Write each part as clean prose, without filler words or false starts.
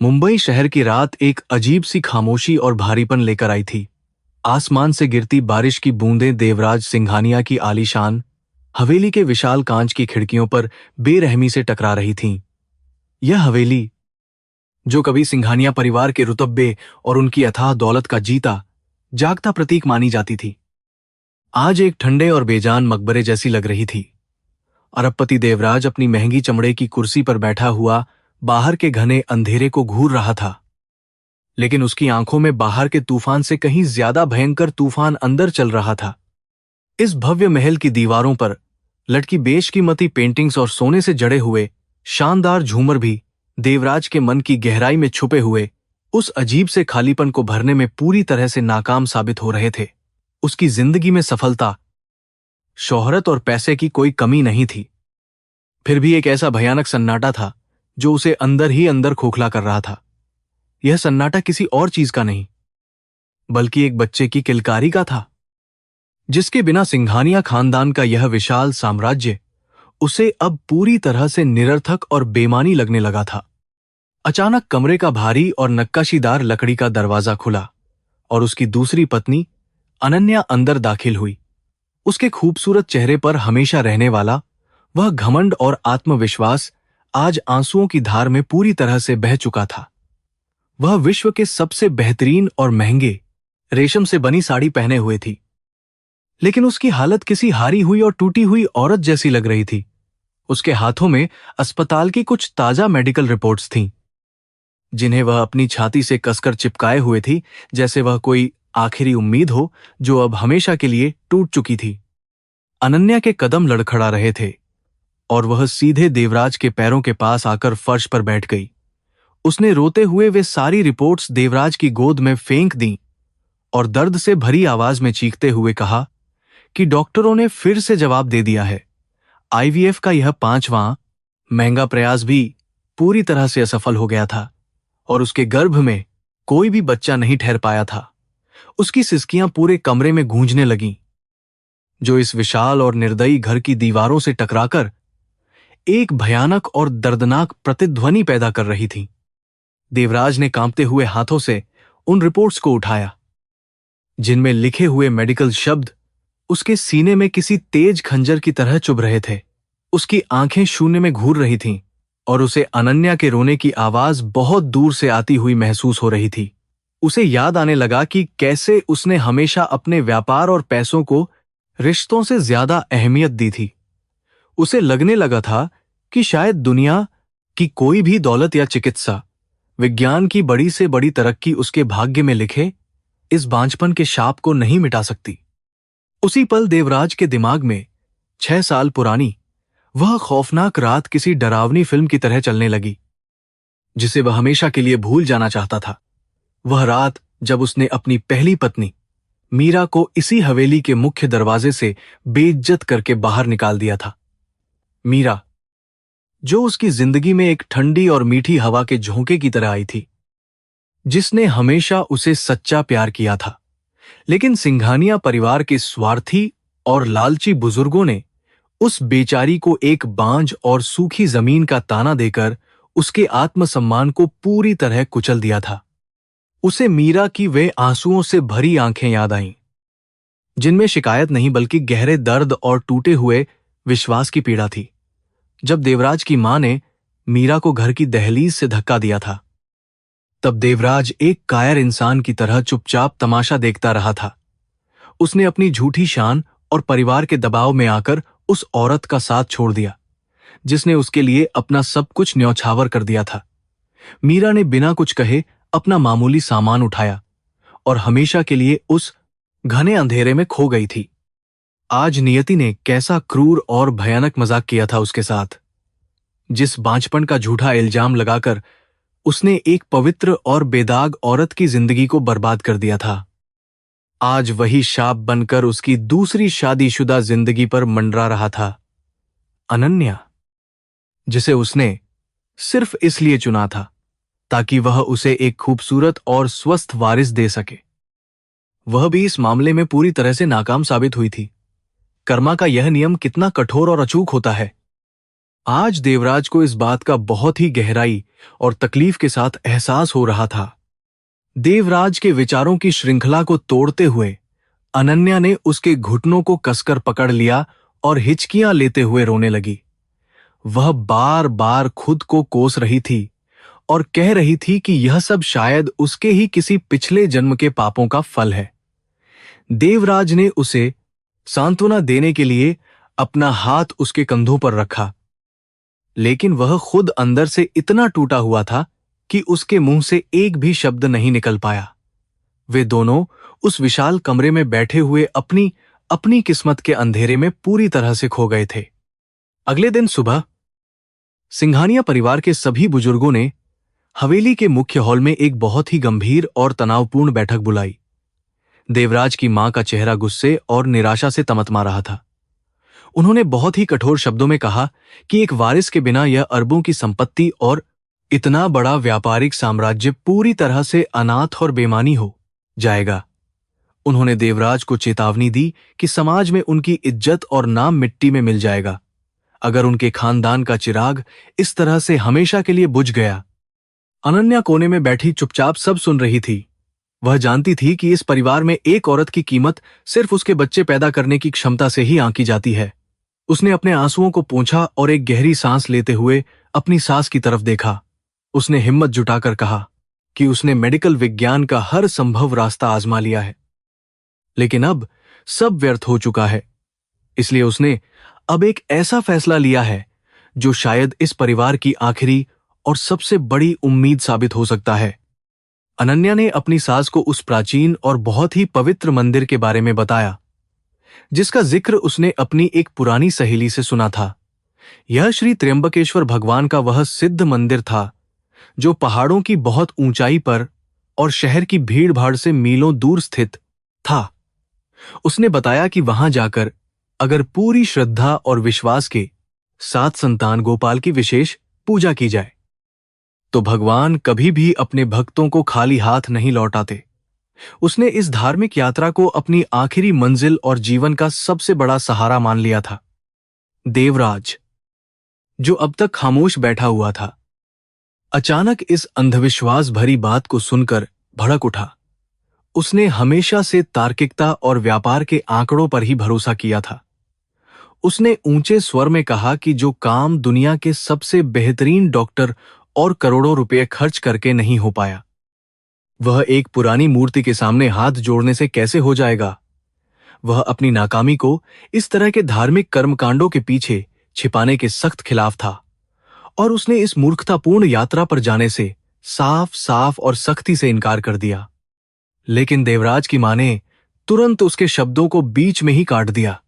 मुंबई शहर की रात एक अजीब सी खामोशी और भारीपन लेकर आई थी। आसमान से गिरती बारिश की बूंदें देवराज सिंघानिया की आलीशान हवेली के विशाल कांच की खिड़कियों पर बेरहमी से टकरा रही थीं। यह हवेली, जो कभी सिंघानिया परिवार के रुतबे और उनकी अथाह दौलत का जीता जागता प्रतीक मानी जाती थी, आज एक ठंडे और बेजान मकबरे जैसी लग रही थी। अरबपति देवराज अपनी महंगी चमड़े की कुर्सी पर बैठा हुआ बाहर के घने अंधेरे को घूर रहा था, लेकिन उसकी आंखों में बाहर के तूफान से कहीं ज्यादा भयंकर तूफान अंदर चल रहा था। इस भव्य महल की दीवारों पर लटकी बेशकीमती पेंटिंग्स और सोने से जड़े हुए शानदार झूमर भी देवराज के मन की गहराई में छुपे हुए उस अजीब से खालीपन को भरने में पूरी तरह से नाकाम साबित हो रहे थे। उसकी जिंदगी में सफलता, शोहरत और पैसे की कोई कमी नहीं थी, फिर भी एक ऐसा भयानक सन्नाटा था जो उसे अंदर ही अंदर खोखला कर रहा था। यह सन्नाटा किसी और चीज का नहीं, बल्कि एक बच्चे की किलकारी का था, जिसके बिना सिंघानिया खानदान का यह विशाल साम्राज्य उसे अब पूरी तरह से निरर्थक और बेमानी लगने लगा था। अचानक कमरे का भारी और नक्काशीदार लकड़ी का दरवाजा खुला और उसकी दूसरी पत्नी अनन्या अंदर दाखिल हुई। उसके खूबसूरत चेहरे पर हमेशा रहने वाला वह घमंड और आत्मविश्वास आज आंसुओं की धार में पूरी तरह से बह चुका था। वह विश्व के सबसे बेहतरीन और महंगे रेशम से बनी साड़ी पहने हुए थी, लेकिन उसकी हालत किसी हारी हुई और टूटी हुई औरत जैसी लग रही थी। उसके हाथों में अस्पताल की कुछ ताजा मेडिकल रिपोर्ट्स थीं, जिन्हें वह अपनी छाती से कसकर चिपकाए हुए थी, जैसे वह कोई आखिरी उम्मीद हो जो अब हमेशा के लिए टूट चुकी थी। अनन्या के कदम लड़खड़ा रहे थे और वह सीधे देवराज के पैरों के पास आकर फर्श पर बैठ गई। उसने रोते हुए वे सारी रिपोर्ट्स देवराज की गोद में फेंक दी और दर्द से भरी आवाज में चीखते हुए कहा कि डॉक्टरों ने फिर से जवाब दे दिया है। आईवीएफ का यह 5वां महंगा प्रयास भी पूरी तरह से असफल हो गया था और उसके गर्भ में कोई भी बच्चा नहीं ठहर पाया था। उसकी सिसकियां पूरे कमरे में गूंजने लगीं, जो इस विशाल और निर्दयी घर की दीवारों से टकराकर एक भयानक और दर्दनाक प्रतिध्वनि पैदा कर रही थी। देवराज ने कांपते हुए हाथों से उन रिपोर्ट्स को उठाया, जिनमें लिखे हुए मेडिकल शब्द उसके सीने में किसी तेज खंजर की तरह चुभ रहे थे। उसकी आंखें शून्य में घूर रही थीं और उसे अनन्या के रोने की आवाज बहुत दूर से आती हुई महसूस हो रही थी। उसे याद आने लगा कि कैसे उसने हमेशा अपने व्यापार और पैसों को रिश्तों से ज्यादा अहमियत दी थी। उसे लगने लगा था कि शायद दुनिया की कोई भी दौलत या चिकित्सा, विज्ञान की बड़ी से बड़ी तरक्की उसके भाग्य में लिखे इस बांझपन के शाप को नहीं मिटा सकती। उसी पल देवराज के दिमाग में 6 साल पुरानी वह खौफनाक रात किसी डरावनी फिल्म की तरह चलने लगी, जिसे वह हमेशा के लिए भूल जाना चाहता था। वह रात जब उसने अपनी पहली पत्नी मीरा को इसी हवेली के मुख्य दरवाजे से बेइज्जत करके बाहर निकाल दिया था। मीरा, जो उसकी जिंदगी में एक ठंडी और मीठी हवा के झोंके की तरह आई थी, जिसने हमेशा उसे सच्चा प्यार किया था। लेकिन सिंघानिया परिवार के स्वार्थी और लालची बुजुर्गों ने उस बेचारी को एक बांझ और सूखी जमीन का ताना देकर उसके आत्मसम्मान को पूरी तरह कुचल दिया था। उसे मीरा की वे आंसुओं से भरी आंखें याद आईं, जिनमें शिकायत नहीं बल्कि गहरे दर्द और टूटे हुए विश्वास की पीड़ा थी। जब देवराज की मां ने मीरा को घर की दहलीज से धक्का दिया था, तब देवराज एक कायर इंसान की तरह चुपचाप तमाशा देखता रहा था। उसने अपनी झूठी शान और परिवार के दबाव में आकर उस औरत का साथ छोड़ दिया, जिसने उसके लिए अपना सब कुछ न्यौछावर कर दिया था। मीरा ने बिना कुछ कहे अपना मामूली सामान उठाया और हमेशा के लिए उस घने अंधेरे में खो गई थी। आज नियति ने कैसा क्रूर और भयानक मजाक किया था उसके साथ। जिस बांझपन का झूठा इल्जाम लगाकर उसने एक पवित्र और बेदाग औरत की जिंदगी को बर्बाद कर दिया था, आज वही शाप बनकर उसकी दूसरी शादीशुदा जिंदगी पर मंडरा रहा था। अनन्या, जिसे उसने सिर्फ इसलिए चुना था ताकि वह उसे एक खूबसूरत और स्वस्थ वारिस दे सके, वह भी इस मामले में पूरी तरह से नाकाम साबित हुई थी। कर्मा का यह नियम कितना कठोर और अचूक होता है। आज देवराज को इस बात का बहुत ही गहराई और तकलीफ के साथ एहसास हो रहा था। देवराज के विचारों की श्रृंखला को तोड़ते हुए अनन्या ने उसके घुटनों को कसकर पकड़ लिया और हिचकियां लेते हुए रोने लगी। वह बार बार खुद को कोस रही थी और कह रही थी कि यह सब शायद उसके ही किसी पिछले जन्म के पापों का फल है। देवराज ने उसे सांत्वना देने के लिए अपना हाथ उसके कंधों पर रखा, लेकिन वह खुद अंदर से इतना टूटा हुआ था कि उसके मुंह से एक भी शब्द नहीं निकल पाया। वे दोनों उस विशाल कमरे में बैठे हुए अपनी अपनी किस्मत के अंधेरे में पूरी तरह से खो गए थे। अगले दिन सुबह सिंघानिया परिवार के सभी बुजुर्गों ने हवेली के मुख्य हॉल में एक बहुत ही गंभीर और तनावपूर्ण बैठक बुलाई। देवराज की मां का चेहरा गुस्से और निराशा से तमतमा रहा था। उन्होंने बहुत ही कठोर शब्दों में कहा कि एक वारिस के बिना यह अरबों की संपत्ति और इतना बड़ा व्यापारिक साम्राज्य पूरी तरह से अनाथ और बेमानी हो जाएगा। उन्होंने देवराज को चेतावनी दी कि समाज में उनकी इज्जत और नाम मिट्टी में मिल जाएगा अगर उनके खानदान का चिराग इस तरह से हमेशा के लिए बुझ गया। अनन्या कोने में बैठी चुपचाप सब सुन रही थी। वह जानती थी कि इस परिवार में एक औरत की कीमत सिर्फ उसके बच्चे पैदा करने की क्षमता से ही आंकी जाती है। उसने अपने आंसुओं को पोंछा और एक गहरी सांस लेते हुए अपनी सास की तरफ देखा। उसने हिम्मत जुटाकर कहा कि उसने मेडिकल विज्ञान का हर संभव रास्ता आजमा लिया है, लेकिन अब सब व्यर्थ हो चुका है। इसलिए उसने अब एक ऐसा फैसला लिया है जो शायद इस परिवार की आखिरी और सबसे बड़ी उम्मीद साबित हो सकता है। अनन्या ने अपनी सास को उस प्राचीन और बहुत ही पवित्र मंदिर के बारे में बताया, जिसका जिक्र उसने अपनी एक पुरानी सहेली से सुना था। यह श्री त्र्यंबकेश्वर भगवान का वह सिद्ध मंदिर था जो पहाड़ों की बहुत ऊंचाई पर और शहर की भीड़-भाड़ से मीलों दूर स्थित था। उसने बताया कि वहां जाकर अगर पूरी श्रद्धा और विश्वास के साथ संतान गोपाल की विशेष पूजा की जाए तो भगवान कभी भी अपने भक्तों को खाली हाथ नहीं लौटाते। उसने इस धार्मिक यात्रा को अपनी आखिरी मंजिल और जीवन का सबसे बड़ा सहारा मान लिया था। देवराज, जो अब तक खामोश बैठा हुआ था, अचानक इस अंधविश्वास भरी बात को सुनकर भड़क उठा। उसने हमेशा से तार्किकता और व्यापार के आंकड़ों पर ही भरोसा किया था। उसने ऊंचे स्वर में कहा कि जो काम दुनिया के सबसे बेहतरीन डॉक्टर और करोड़ों रुपए खर्च करके नहीं हो पाया, वह एक पुरानी मूर्ति के सामने हाथ जोड़ने से कैसे हो जाएगा। वह अपनी नाकामी को इस तरह के धार्मिक कर्मकांडों के पीछे छिपाने के सख्त खिलाफ था और उसने इस मूर्खतापूर्ण यात्रा पर जाने से साफ साफ और सख्ती से इनकार कर दिया। लेकिन देवराज की मां ने तुरंत उसके शब्दों को बीच में ही काट दिया।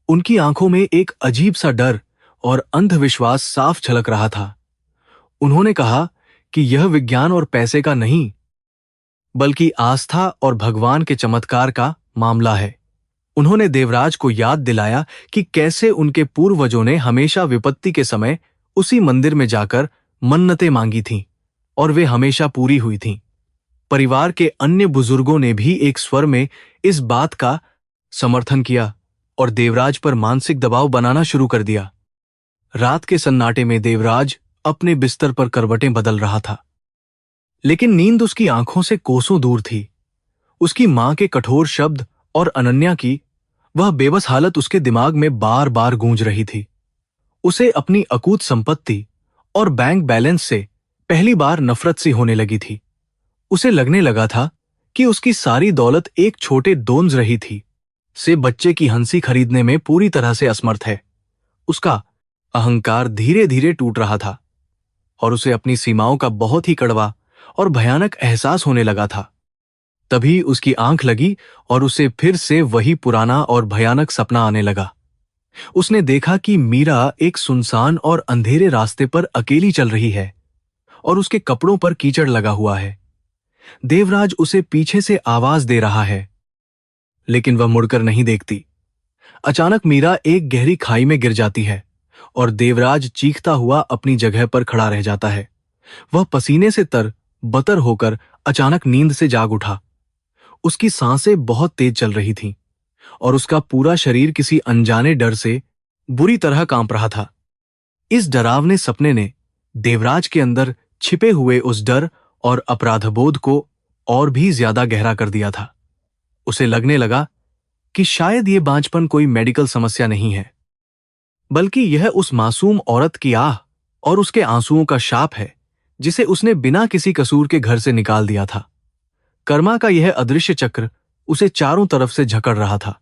उनकी आंखों में एक अजीब सा डर और अंधविश्वास साफ झलक रहा था। उन्होंने कहा कि यह विज्ञान और पैसे का नहीं, बल्कि आस्था और भगवान के चमत्कार का मामला है। उन्होंने देवराज को याद दिलाया कि कैसे उनके पूर्वजों ने हमेशा विपत्ति के समय उसी मंदिर में जाकर मन्नतें मांगी थीं और वे हमेशा पूरी हुई थीं। परिवार के अन्य बुजुर्गों ने भी एक स्वर में इस बात का समर्थन किया और देवराज पर मानसिक दबाव बनाना शुरू कर दिया। रात के सन्नाटे में देवराज अपने बिस्तर पर करवटें बदल रहा था, लेकिन नींद उसकी आंखों से कोसों दूर थी। उसकी मां के कठोर शब्द और अनन्या की वह बेबस हालत उसके दिमाग में बार बार गूंज रही थी। उसे अपनी अकूत संपत्ति और बैंक बैलेंस से पहली बार नफरत सी होने लगी थी। उसे लगने लगा था कि उसकी सारी दौलत एक छोटे दोंज रही थी से बच्चे की हंसी खरीदने में पूरी तरह से असमर्थ है। उसका अहंकार धीरे धीरे टूट रहा था और उसे अपनी सीमाओं का बहुत ही कड़वा और भयानक एहसास होने लगा था। तभी उसकी आंख लगी और उसे फिर से वही पुराना और भयानक सपना आने लगा। उसने देखा कि मीरा एक सुनसान और अंधेरे रास्ते पर अकेली चल रही है और उसके कपड़ों पर कीचड़ लगा हुआ है। देवराज उसे पीछे से आवाज दे रहा है, लेकिन वह मुड़कर नहीं देखती। अचानक मीरा एक गहरी खाई में गिर जाती है और देवराज चीखता हुआ अपनी जगह पर खड़ा रह जाता है। वह पसीने से तर बतर होकर अचानक नींद से जाग उठा। उसकी सांसें बहुत तेज चल रही थीं और उसका पूरा शरीर किसी अनजाने डर से बुरी तरह कांप रहा था। इस डरावने सपने ने देवराज के अंदर छिपे हुए उस डर और अपराधबोध को और भी ज्यादा गहरा कर दिया था। उसे लगने लगा कि शायद ये बांझपन कोई मेडिकल समस्या नहीं है, बल्कि यह उस मासूम औरत की आह और उसके आंसुओं का शाप है जिसे उसने बिना किसी कसूर के घर से निकाल दिया था। कर्मा का यह अदृश्य चक्र उसे चारों तरफ से जकड़ रहा था।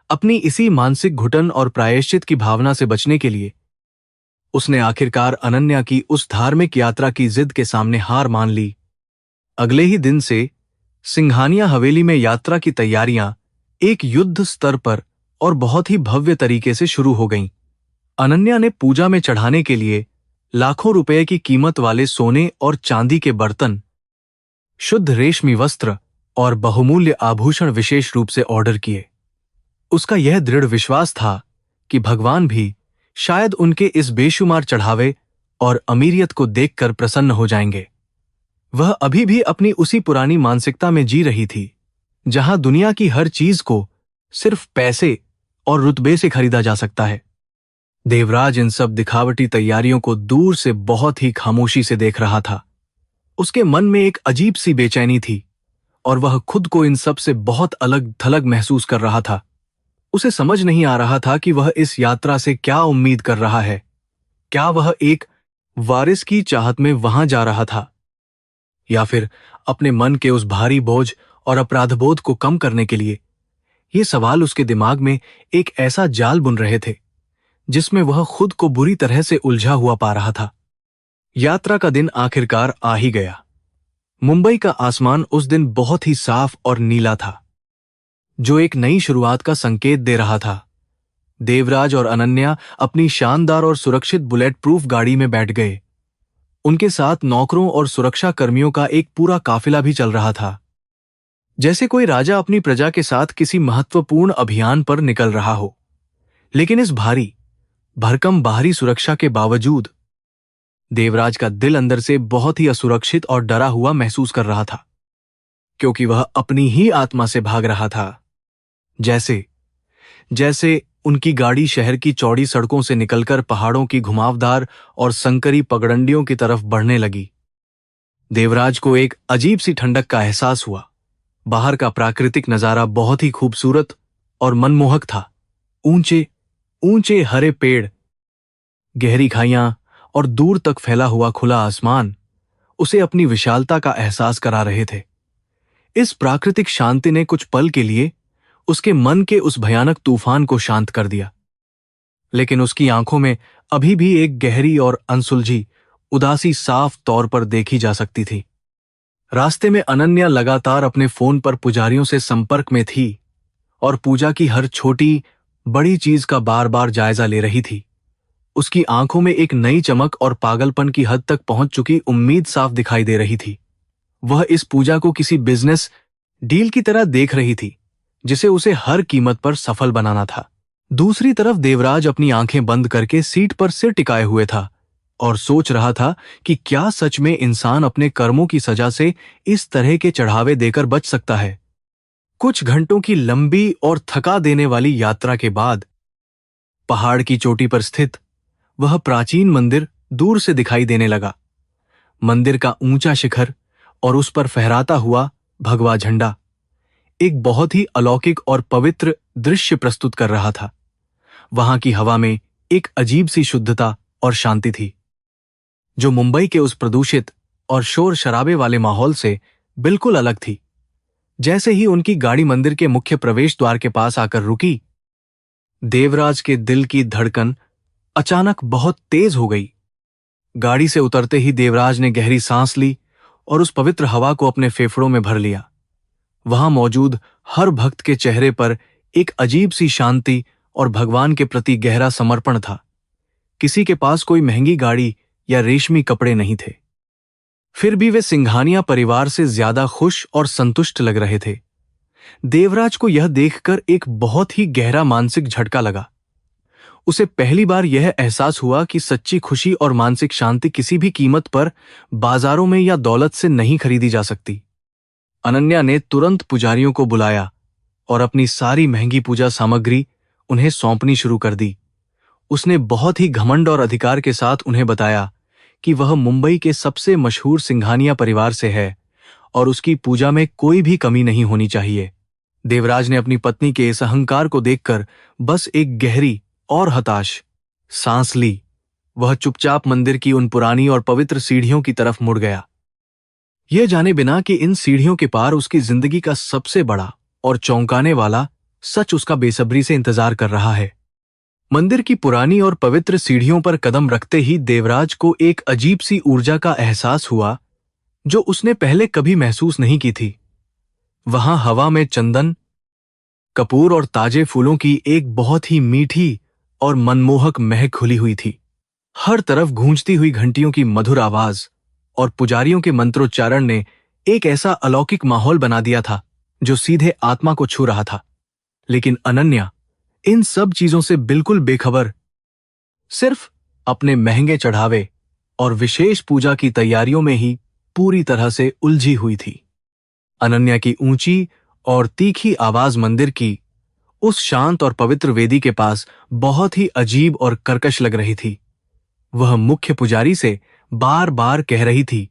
अपनी इसी मानसिक घुटन और प्रायश्चित की भावना से बचने के लिए उसने आखिरकार अनन्या की उस धार्मिक यात्रा की जिद के सामने हार मान ली। अगले ही दिन से सिंघानिया हवेली में यात्रा की तैयारियां एक युद्ध स्तर पर और बहुत ही भव्य तरीके से शुरू हो गईं। अनन्या ने पूजा में चढ़ाने के लिए लाखों रुपए की कीमत वाले सोने और चांदी के बर्तन, शुद्ध रेशमी वस्त्र और बहुमूल्य आभूषण विशेष रूप से ऑर्डर किए। उसका यह दृढ़ विश्वास था कि भगवान भी शायद उनके इस बेशुमार चढ़ावे और अमीरियत को देखकर प्रसन्न हो जाएंगे। वह अभी भी अपनी उसी पुरानी मानसिकता में जी रही थी, जहां दुनिया की हर चीज को सिर्फ पैसे और रुतबे से खरीदा जा सकता है। देवराज इन सब दिखावटी तैयारियों को दूर से बहुत ही खामोशी से देख रहा था। उसके मन में एक अजीब सी बेचैनी थी और वह खुद को इन सब से बहुत अलग थलग महसूस कर रहा था। उसे समझ नहीं आ रहा था कि वह इस यात्रा से क्या उम्मीद कर रहा है। क्या वह एक वारिस की चाहत में वहां जा रहा था, या फिर अपने मन के उस भारी बोझ और अपराधबोध को कम करने के लिए? ये सवाल उसके दिमाग में एक ऐसा जाल बुन रहे थे जिसमें वह खुद को बुरी तरह से उलझा हुआ पा रहा था। यात्रा का दिन आखिरकार आ ही गया। मुंबई का आसमान उस दिन बहुत ही साफ और नीला था, जो एक नई शुरुआत का संकेत दे रहा था। देवराज और अनन्या अपनी शानदार और सुरक्षित बुलेट प्रूफ गाड़ी में बैठ गए। उनके साथ नौकरों और सुरक्षा कर्मियों का एक पूरा काफिला भी चल रहा था, जैसे कोई राजा अपनी प्रजा के साथ किसी महत्वपूर्ण अभियान पर निकल रहा हो। लेकिन इस भारी भरकम बाहरी सुरक्षा के बावजूद देवराज का दिल अंदर से बहुत ही असुरक्षित और डरा हुआ महसूस कर रहा था, क्योंकि वह अपनी ही आत्मा से भाग रहा था। जैसे जैसे उनकी गाड़ी शहर की चौड़ी सड़कों से निकलकर पहाड़ों की घुमावदार और संकरी पगडंडियों की तरफ बढ़ने लगी। देवराज को एक अजीब सी ठंडक का एहसास हुआ। बाहर का प्राकृतिक नजारा बहुत ही खूबसूरत और मनमोहक था। ऊंचे ऊंचे हरे पेड़, गहरी खाइयां और दूर तक फैला हुआ खुला आसमान उसे अपनी विशालता का एहसास करा रहे थे। इस प्राकृतिक शांति ने कुछ पल के लिए उसके मन के उस भयानक तूफान को शांत कर दिया, लेकिन उसकी आंखों में अभी भी एक गहरी और अनसुलझी उदासी साफ तौर पर देखी जा सकती थी। रास्ते में अनन्या लगातार अपने फोन पर पुजारियों से संपर्क में थी और पूजा की हर छोटी बड़ी चीज का बार बार जायजा ले रही थी। उसकी आंखों में एक नई चमक और पागलपन की हद तक पहुंच चुकी उम्मीद साफ दिखाई दे रही थी। वह इस पूजा को किसी बिजनेस डील की तरह देख रही थी, जिसे उसे हर कीमत पर सफल बनाना था। दूसरी तरफ देवराज अपनी आंखें बंद करके सीट पर सिर टिकाए हुए था और सोच रहा था कि क्या सच में इंसान अपने कर्मों की सजा से इस तरह के चढ़ावे देकर बच सकता है। कुछ घंटों की लंबी और थका देने वाली यात्रा के बाद पहाड़ की चोटी पर स्थित वह प्राचीन मंदिर दूर से दिखाई देने लगा। मंदिर का ऊंचा शिखर और उस पर फहराता हुआ भगवा झंडा एक बहुत ही अलौकिक और पवित्र दृश्य प्रस्तुत कर रहा था। वहां की हवा में एक अजीब सी शुद्धता और शांति थी, जो मुंबई के उस प्रदूषित और शोर शराबे वाले माहौल से बिल्कुल अलग थी। जैसे ही उनकी गाड़ी मंदिर के मुख्य प्रवेश द्वार के पास आकर रुकी, देवराज के दिल की धड़कन अचानक बहुत तेज हो गई। गाड़ी से उतरते ही देवराज ने गहरी सांस ली और उस पवित्र हवा को अपने फेफड़ों में भर लिया। वहां मौजूद हर भक्त के चेहरे पर एक अजीब सी शांति और भगवान के प्रति गहरा समर्पण था। किसी के पास कोई महंगी गाड़ी या रेशमी कपड़े नहीं थे, फिर भी वे सिंघानिया परिवार से ज्यादा खुश और संतुष्ट लग रहे थे। देवराज को यह देखकर एक बहुत ही गहरा मानसिक झटका लगा। उसे पहली बार यह एहसास हुआ कि सच्ची खुशी और मानसिक शांति किसी भी कीमत पर बाजारों में या दौलत से नहीं खरीदी जा सकती। अनन्या ने तुरंत पुजारियों को बुलाया और अपनी सारी महंगी पूजा सामग्री उन्हें सौंपनी शुरू कर दी। उसने बहुत ही घमंड और अधिकार के साथ उन्हें बताया कि वह मुंबई के सबसे मशहूर सिंघानिया परिवार से है और उसकी पूजा में कोई भी कमी नहीं होनी चाहिए। देवराज ने अपनी पत्नी के इस अहंकार को देखकर बस एक गहरी और हताश सांस ली। वह चुपचाप मंदिर की उन पुरानी और पवित्र सीढ़ियों की तरफ मुड़ गया, यह जाने बिना कि इन सीढ़ियों के पार उसकी जिंदगी का सबसे बड़ा और चौंकाने वाला सच उसका बेसब्री से इंतजार कर रहा है। मंदिर की पुरानी और पवित्र सीढ़ियों पर कदम रखते ही देवराज को एक अजीब सी ऊर्जा का एहसास हुआ जो उसने पहले कभी महसूस नहीं की थी। वहां हवा में चंदन, कपूर और ताजे फूलों की एक बहुत ही मीठी और मनमोहक महक खुली हुई थी। हर तरफ गूंजती हुई घंटियों की मधुर आवाज और पुजारियों के मंत्रोच्चारण ने एक ऐसा अलौकिक माहौल बना दिया था जो सीधे आत्मा को छू रहा था। लेकिन अनन्या इन सब चीजों से बिल्कुल बेखबर, सिर्फ अपने महंगे चढ़ावे और विशेष पूजा की तैयारियों में ही पूरी तरह से उलझी हुई थी। अनन्या की ऊंची और तीखी आवाज मंदिर की उस शांत और पवित्र वेदी के पास बहुत ही अजीब और कर्कश लग रही थी। वह मुख्य पुजारी से बार बार कह रही थी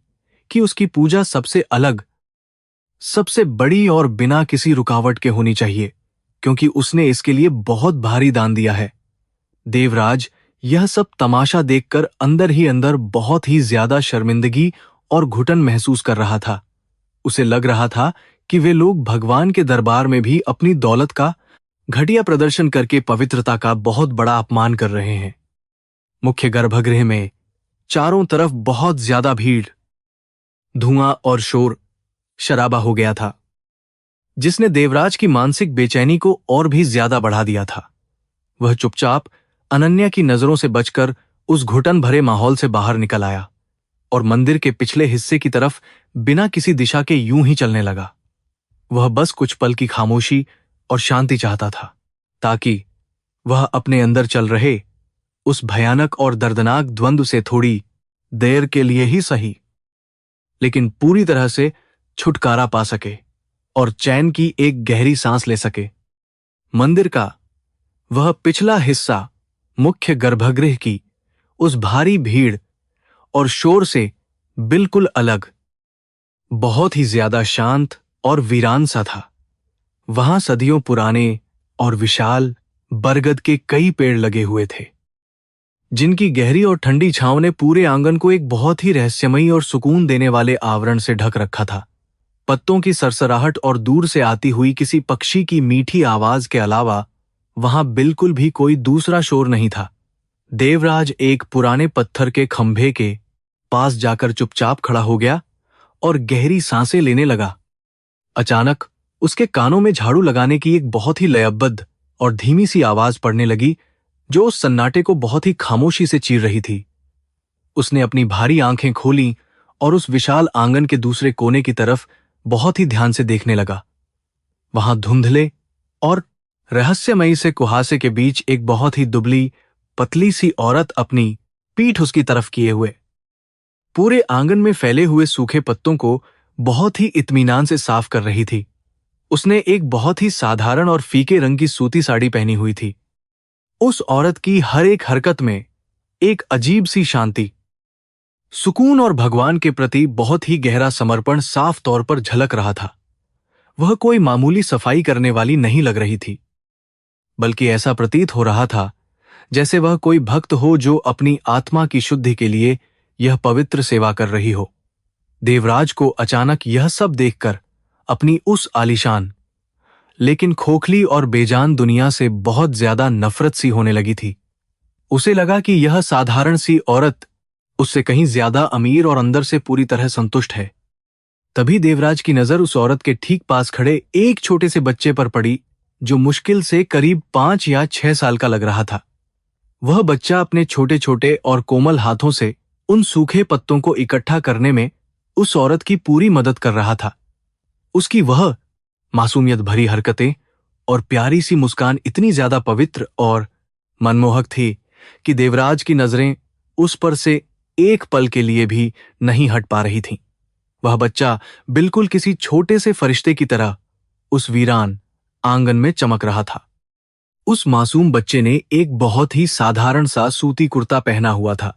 कि उसकी पूजा सबसे अलग, सबसे बड़ी और बिना किसी रुकावट के होनी चाहिए, क्योंकि उसने इसके लिए बहुत भारी दान दिया है। देवराज यह सब तमाशा देखकर अंदर ही अंदर बहुत ही ज्यादा शर्मिंदगी और घुटन महसूस कर रहा था। उसे लग रहा था कि वे लोग भगवान के दरबार में भी अपनी दौलत का घटिया प्रदर्शन करके पवित्रता का बहुत बड़ा अपमान कर रहे हैं। मुख्य गर्भगृह में चारों तरफ बहुत ज्यादा भीड़, धुआं और शोर शराबा हो गया था, जिसने देवराज की मानसिक बेचैनी को और भी ज्यादा बढ़ा दिया था। वह चुपचाप अनन्या की नजरों से बचकर उस घुटन भरे माहौल से बाहर निकल आया और मंदिर के पिछले हिस्से की तरफ बिना किसी दिशा के यूं ही चलने लगा। वह बस कुछ पल की खामोशी और शांति चाहता था, ताकि वह अपने अंदर चल रहे उस भयानक और दर्दनाक द्वंद्व से थोड़ी देर के लिए ही सही, लेकिन पूरी तरह से छुटकारा पा सके और चैन की एक गहरी सांस ले सके। मंदिर का वह पिछला हिस्सा मुख्य गर्भगृह की उस भारी भीड़ और शोर से बिल्कुल अलग, बहुत ही ज्यादा शांत और वीरान सा था। वहां सदियों पुराने और विशाल बरगद के कई पेड़ लगे हुए थे, जिनकी गहरी और ठंडी छांव ने पूरे आंगन को एक बहुत ही रहस्यमयी और सुकून देने वाले आवरण से ढक रखा था। पत्तों की सरसराहट और दूर से आती हुई किसी पक्षी की मीठी आवाज के अलावा वहां बिल्कुल भी कोई दूसरा शोर नहीं था। देवराज एक पुराने पत्थर के खंभे के पास जाकर चुपचाप खड़ा हो गया और गहरी सांसें लेने लगा। अचानक उसके कानों में झाड़ू लगाने की एक बहुत ही लयबद्ध और धीमी सी आवाज पड़ने लगी, जो उस सन्नाटे को बहुत ही खामोशी से चीर रही थी। उसने अपनी भारी आंखें खोलीं और उस विशाल आंगन के दूसरे कोने की तरफ बहुत ही ध्यान से देखने लगा। वहां धुंधले और रहस्यमयी से कुहासे के बीच एक बहुत ही दुबली पतली सी औरत अपनी पीठ उसकी तरफ किए हुए पूरे आंगन में फैले हुए सूखे पत्तों को बहुत ही इत्मीनान से साफ कर रही थी। उसने एक बहुत ही साधारण और फीके रंग की सूती साड़ी पहनी हुई थी। उस औरत की हर एक हरकत में एक अजीब सी शांति, सुकून और भगवान के प्रति बहुत ही गहरा समर्पण साफ तौर पर झलक रहा था। वह कोई मामूली सफाई करने वाली नहीं लग रही थी, बल्कि ऐसा प्रतीत हो रहा था जैसे वह कोई भक्त हो जो अपनी आत्मा की शुद्धि के लिए यह पवित्र सेवा कर रही हो। देवराज को अचानक यह सब देखकर अपनी उस आलीशान लेकिन खोखली और बेजान दुनिया से बहुत ज्यादा नफरत सी होने लगी थी। उसे लगा कि यह साधारण सी औरत उससे कहीं ज्यादा अमीर और अंदर से पूरी तरह संतुष्ट है। तभी देवराज की नजर उस औरत के ठीक पास खड़े एक छोटे से बच्चे पर पड़ी, जो मुश्किल से करीब 5 या 6 साल का लग रहा था। वह बच्चा अपने छोटे छोटे और कोमल हाथों से उन सूखे पत्तों को इकट्ठा करने में उस औरत की पूरी मदद कर रहा था। उसकी वह मासूमियत भरी हरकतें और प्यारी सी मुस्कान इतनी ज्यादा पवित्र और मनमोहक थी कि देवराज की नजरें उस पर से एक पल के लिए भी नहीं हट पा रही थीं। वह बच्चा बिल्कुल किसी छोटे से फरिश्ते की तरह उस वीरान आंगन में चमक रहा था। उस मासूम बच्चे ने एक बहुत ही साधारण सा सूती कुर्ता पहना हुआ था,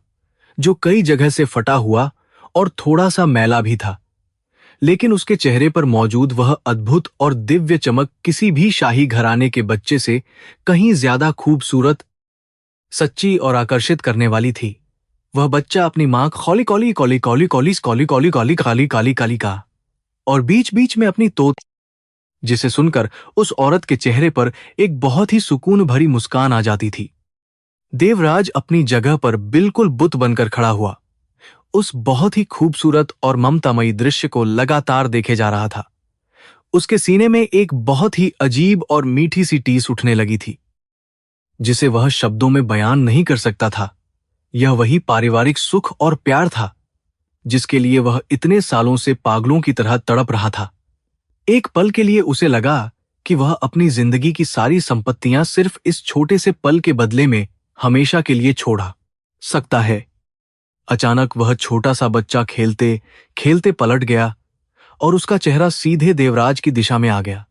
जो कई जगह से फटा हुआ और थोड़ा सा मैला भी था। लेकिन उसके चेहरे पर मौजूद वह अद्भुत और दिव्य चमक किसी भी शाही घराने के बच्चे से कहीं ज्यादा खूबसूरत, सच्ची और आकर्षित करने वाली थी। वह बच्चा अपनी मां खौली कौली कौली कौली कौली कौली कौली कौली काली काली काली का और बीच बीच में अपनी तोत, जिसे सुनकर उस औरत के चेहरे पर एक बहुत ही सुकून भरी मुस्कान आ जाती थी। देवराज अपनी जगह पर बिल्कुल बुत बनकर खड़ा हुआ, उस बहुत ही खूबसूरत और ममतामयी दृश्य को लगातार देखे जा रहा था। उसके सीने में एक बहुत ही अजीब और मीठी सी टीस उठने लगी थी, जिसे वह शब्दों में बयान नहीं कर सकता था। यह वही पारिवारिक सुख और प्यार था, जिसके लिए वह इतने सालों से पागलों की तरह तड़प रहा था। एक पल के लिए उसे लगा कि वह अपनी जिंदगी की सारी संपत्तियां सिर्फ इस छोटे से पल के बदले में हमेशा के लिए छोड़ा सकता है। अचानक वह छोटा सा बच्चा खेलते खेलते पलट गया और उसका चेहरा सीधे देवराज की दिशा में आ गया।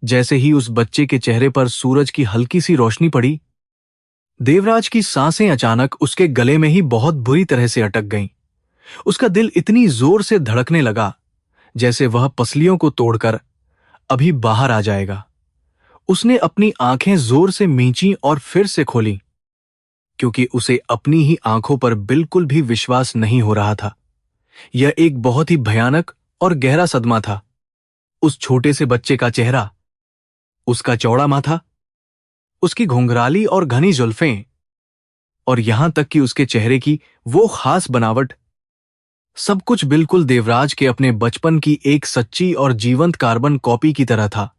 जैसे ही उस बच्चे के चेहरे पर सूरज की हल्की सी रोशनी पड़ी, देवराज की सांसें अचानक उसके गले में ही बहुत बुरी तरह से अटक गईं। उसका दिल इतनी जोर से धड़कने लगा जैसे वह पसलियों को तोड़कर अभी बाहर आ जाएगा। उसने अपनी आंखें जोर से मींची और फिर से खोली, क्योंकि उसे अपनी ही आंखों पर बिल्कुल भी विश्वास नहीं हो रहा था। यह एक बहुत ही भयानक और गहरा सदमा था। उस छोटे से बच्चे का चेहरा, उसका चौड़ा माथा, उसकी घुंघराली और घनी जुल्फें और यहां तक कि उसके चेहरे की वो खास बनावट, सब कुछ बिल्कुल देवराज के अपने बचपन की एक सच्ची और जीवंत कार्बन कॉपी की तरह था।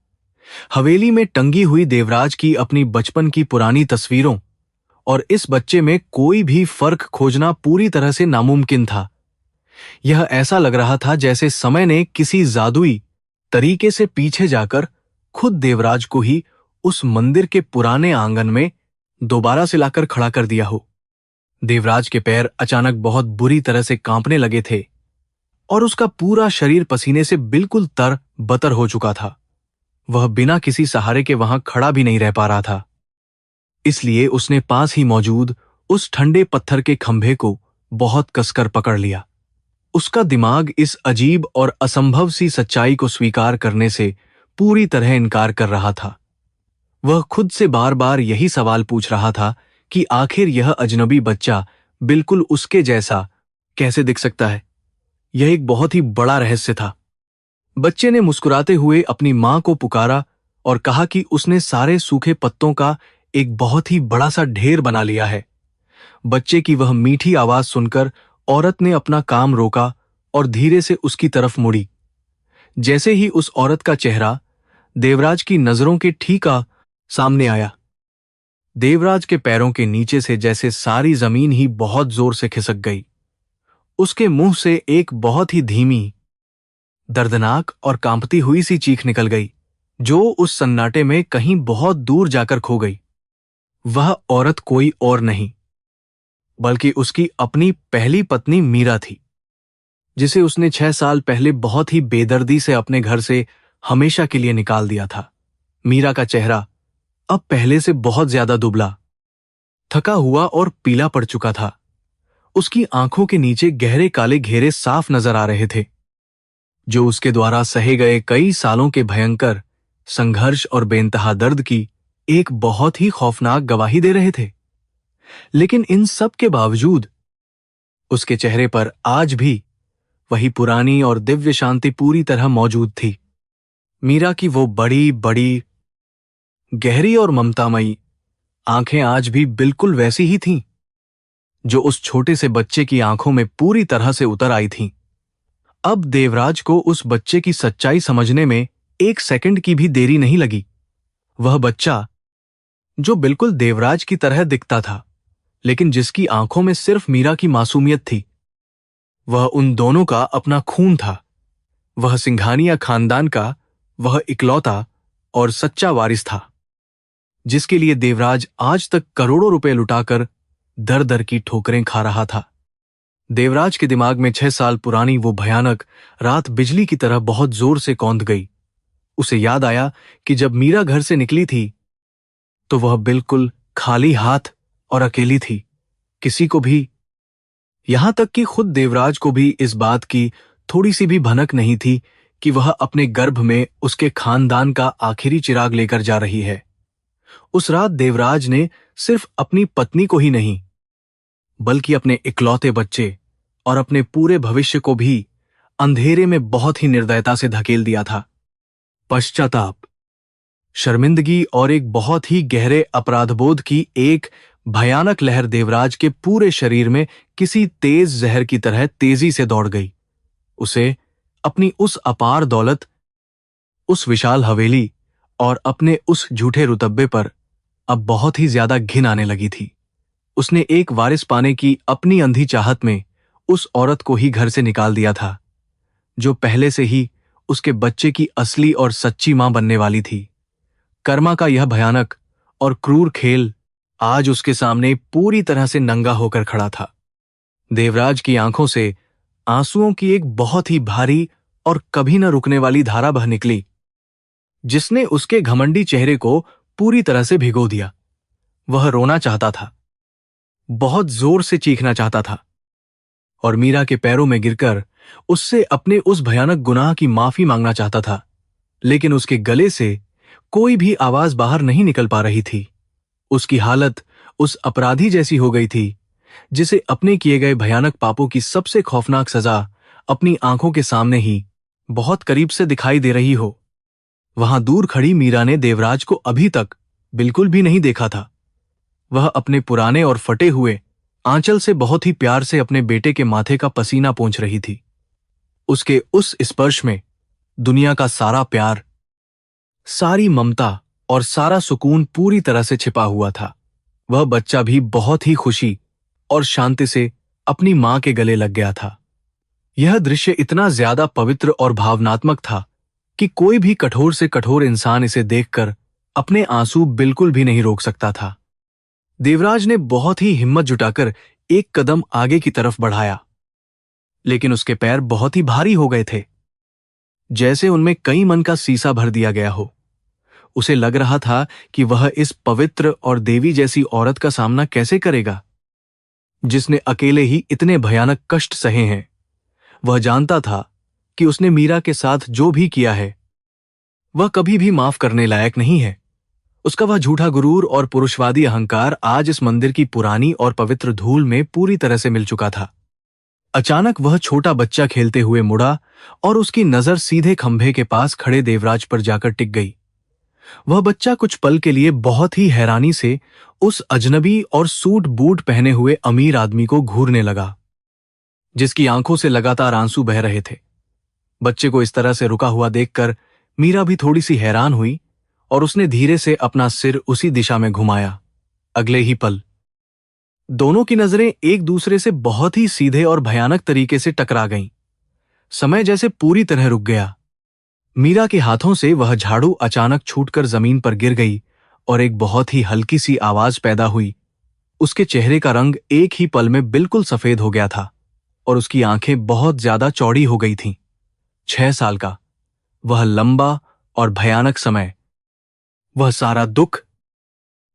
हवेली में टंगी हुई देवराज की अपनी बचपन की पुरानी तस्वीरों और इस बच्चे में कोई भी फर्क खोजना पूरी तरह से नामुमकिन था। यह ऐसा लग रहा था जैसे समय ने किसी जादुई तरीके से पीछे जाकर खुद देवराज को ही उस मंदिर के पुराने आंगन में दोबारा से लाकर खड़ा कर दिया हो। देवराज के पैर अचानक बहुत बुरी तरह से कांपने लगे थे और उसका पूरा शरीर पसीने से बिल्कुल तर बतर हो चुका था। वह बिना किसी सहारे के वहां खड़ा भी नहीं रह पा रहा था। इसलिए उसने पास ही मौजूद उस ठंडे पत्थर के खंभे को बहुत कसकर पकड़ लिया। उसका दिमाग इस अजीब और असंभव सी सच्चाई को स्वीकार करने से पूरी तरह इनकार कर रहा था। वह खुद से बार बार यही सवाल पूछ रहा था कि आखिर यह अजनबी बच्चा बिल्कुल उसके जैसा कैसे दिख सकता है। यह एक बहुत ही बड़ा रहस्य था। बच्चे ने मुस्कुराते हुए अपनी मां को पुकारा और कहा कि उसने सारे सूखे पत्तों का एक बहुत ही बड़ा सा ढेर बना लिया है। बच्चे की वह मीठी आवाज सुनकर औरत ने अपना काम रोका और धीरे से उसकी तरफ मुड़ी। जैसे ही उस औरत का चेहरा देवराज की नजरों के ठीक सामने आया, देवराज के पैरों के नीचे से जैसे सारी जमीन ही बहुत जोर से खिसक गई। उसके मुंह से एक बहुत ही धीमी, दर्दनाक और कांपती हुई सी चीख निकल गई, जो उस सन्नाटे में कहीं बहुत दूर जाकर खो गई। वह औरत कोई और नहीं बल्कि उसकी अपनी पहली पत्नी मीरा थी, जिसे उसने 6 साल पहले बहुत ही बेदर्दी से अपने घर से हमेशा के लिए निकाल दिया था। मीरा का चेहरा अब पहले से बहुत ज्यादा दुबला, थका हुआ और पीला पड़ चुका था। उसकी आंखों के नीचे गहरे काले घेरे साफ नजर आ रहे थे, जो उसके द्वारा सहे गए कई सालों के भयंकर संघर्ष और बेइंतहा दर्द की एक बहुत ही खौफनाक गवाही दे रहे थे। लेकिन इन सब के बावजूद उसके चेहरे पर आज भी वही पुरानी और दिव्य शांति पूरी तरह मौजूद थी। मीरा की वो बड़ी बड़ी, गहरी और ममतामयी आंखें आज भी बिल्कुल वैसी ही थीं, जो उस छोटे से बच्चे की आंखों में पूरी तरह से उतर आई थीं। अब देवराज को उस बच्चे की सच्चाई समझने में 1 सेकंड की भी देरी नहीं लगी। वह बच्चा, जो बिल्कुल देवराज की तरह दिखता था, लेकिन जिसकी आंखों में सिर्फ मीरा की मासूमियत थी, वह उन दोनों का अपना खून था। वह सिंघानिया खानदान का वह इकलौता और सच्चा वारिस था, जिसके लिए देवराज आज तक करोड़ों रुपए लुटाकर दर दर की ठोकरें खा रहा था। देवराज के दिमाग में 6 साल पुरानी वो भयानक रात बिजली की तरह बहुत जोर से कौंध गई। उसे याद आया कि जब मीरा घर से निकली थी तो वह बिल्कुल खाली हाथ और अकेली थी। किसी को भी, यहां तक कि खुद देवराज को भी इस बात की थोड़ी सी भी भनक नहीं थी कि वह अपने गर्भ में उसके खानदान का आखिरी चिराग लेकर जा रही है। उस रात देवराज ने सिर्फ अपनी पत्नी को ही नहीं, बल्कि अपने इकलौते बच्चे और अपने पूरे भविष्य को भी अंधेरे में बहुत ही निर्दयता से धकेल दिया था। पश्चाताप, शर्मिंदगी और एक बहुत ही गहरे अपराधबोध की एक भयानक लहर देवराज के पूरे शरीर में किसी तेज जहर की तरह तेजी से दौड़ गई। उसे अपनी उस अपार दौलत, उस विशाल हवेली और अपने उस झूठे रुतब्बे पर अब बहुत ही ज्यादा घिन आने लगी थी। उसने एक वारिस पाने की अपनी अंधी चाहत में उस औरत को ही घर से निकाल दिया था, जो पहले से ही उसके बच्चे की असली और सच्ची मां बनने वाली थी। कर्मा का यह भयानक और क्रूर खेल आज उसके सामने पूरी तरह से नंगा होकर खड़ा था। देवराज की आंखों से आंसुओं की एक बहुत ही भारी और कभी न रुकने वाली धारा बह निकली, जिसने उसके घमंडी चेहरे को पूरी तरह से भिगो दिया। वह रोना चाहता था, बहुत जोर से चीखना चाहता था और मीरा के पैरों में गिरकर उससे अपने उस भयानक गुनाह की माफी मांगना चाहता था, लेकिन उसके गले से कोई भी आवाज बाहर नहीं निकल पा रही थी। उसकी हालत उस अपराधी जैसी हो गई थी जिसे अपने किए गए भयानक पापों की सबसे खौफनाक सजा अपनी आंखों के सामने ही बहुत करीब से दिखाई दे रही हो। वहां दूर खड़ी मीरा ने देवराज को अभी तक बिल्कुल भी नहीं देखा था। वह अपने पुराने और फटे हुए आंचल से बहुत ही प्यार से अपने बेटे के माथे का पसीना पोंछ रही थी। उसके उस स्पर्श में दुनिया का सारा प्यार, सारी ममता और सारा सुकून पूरी तरह से छिपा हुआ था। वह बच्चा भी बहुत ही खुशी और शांति से अपनी मां के गले लग गया था। यह दृश्य इतना ज्यादा पवित्र और भावनात्मक था कि कोई भी कठोर से कठोर इंसान इसे देखकर अपने आंसू बिल्कुल भी नहीं रोक सकता था। देवराज ने बहुत ही हिम्मत जुटाकर एक कदम आगे की तरफ बढ़ाया, लेकिन उसके पैर बहुत ही भारी हो गए थे, जैसे उनमें कई मन का सीसा भर दिया गया हो। उसे लग रहा था कि वह इस पवित्र और देवी जैसी औरत का सामना कैसे करेगा, जिसने अकेले ही इतने भयानक कष्ट सहे हैं। वह जानता था कि उसने मीरा के साथ जो भी किया है वह कभी भी माफ करने लायक नहीं है। उसका वह झूठा गुरूर और पुरुषवादी अहंकार आज इस मंदिर की पुरानी और पवित्र धूल में पूरी तरह से मिल चुका था। अचानक वह छोटा बच्चा खेलते हुए मुड़ा और उसकी नजर सीधे खंभे के पास खड़े देवराज पर जाकर टिक गई। वह बच्चा कुछ पल के लिए बहुत ही हैरानी से उस अजनबी और सूट बूट पहने हुए अमीर आदमी को घूरने लगा, जिसकी आंखों से लगातार आंसू बह रहे थे। बच्चे को इस तरह से रुका हुआ देखकर मीरा भी थोड़ी सी हैरान हुई और उसने धीरे से अपना सिर उसी दिशा में घुमाया। अगले ही पल दोनों की नजरें एक दूसरे से बहुत ही सीधे और भयानक तरीके से टकरा गईं। समय जैसे पूरी तरह रुक गया। मीरा के हाथों से वह झाड़ू अचानक छूटकर जमीन पर गिर गई और एक बहुत ही हल्की सी आवाज पैदा हुई। उसके चेहरे का रंग एक ही पल में बिल्कुल सफेद हो गया था और उसकी आंखें बहुत ज्यादा चौड़ी हो गई थीं। 6 साल का वह लंबा और भयानक समय, वह सारा दुख,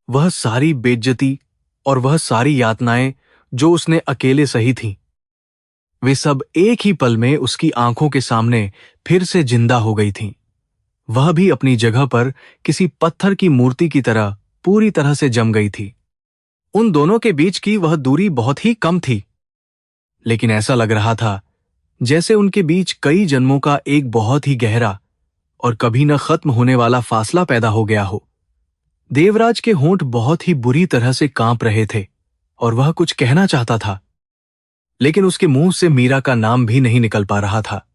वह सारी बेइज्जती और वह सारी यातनाएं जो उसने अकेले सही थीं, वे सब एक ही पल में उसकी आंखों के सामने फिर से जिंदा हो गई थीं। वह भी अपनी जगह पर किसी पत्थर की मूर्ति की तरह पूरी तरह से जम गई थी। उन दोनों के बीच की वह दूरी बहुत ही कम थी, लेकिन ऐसा लग रहा था जैसे उनके बीच कई जन्मों का एक बहुत ही गहरा और कभी न खत्म होने वाला फासला पैदा हो गया हो। देवराज के होंठ बहुत ही बुरी तरह से कांप रहे थे और वह कुछ कहना चाहता था, लेकिन उसके मुंह से मीरा का नाम भी नहीं निकल पा रहा था।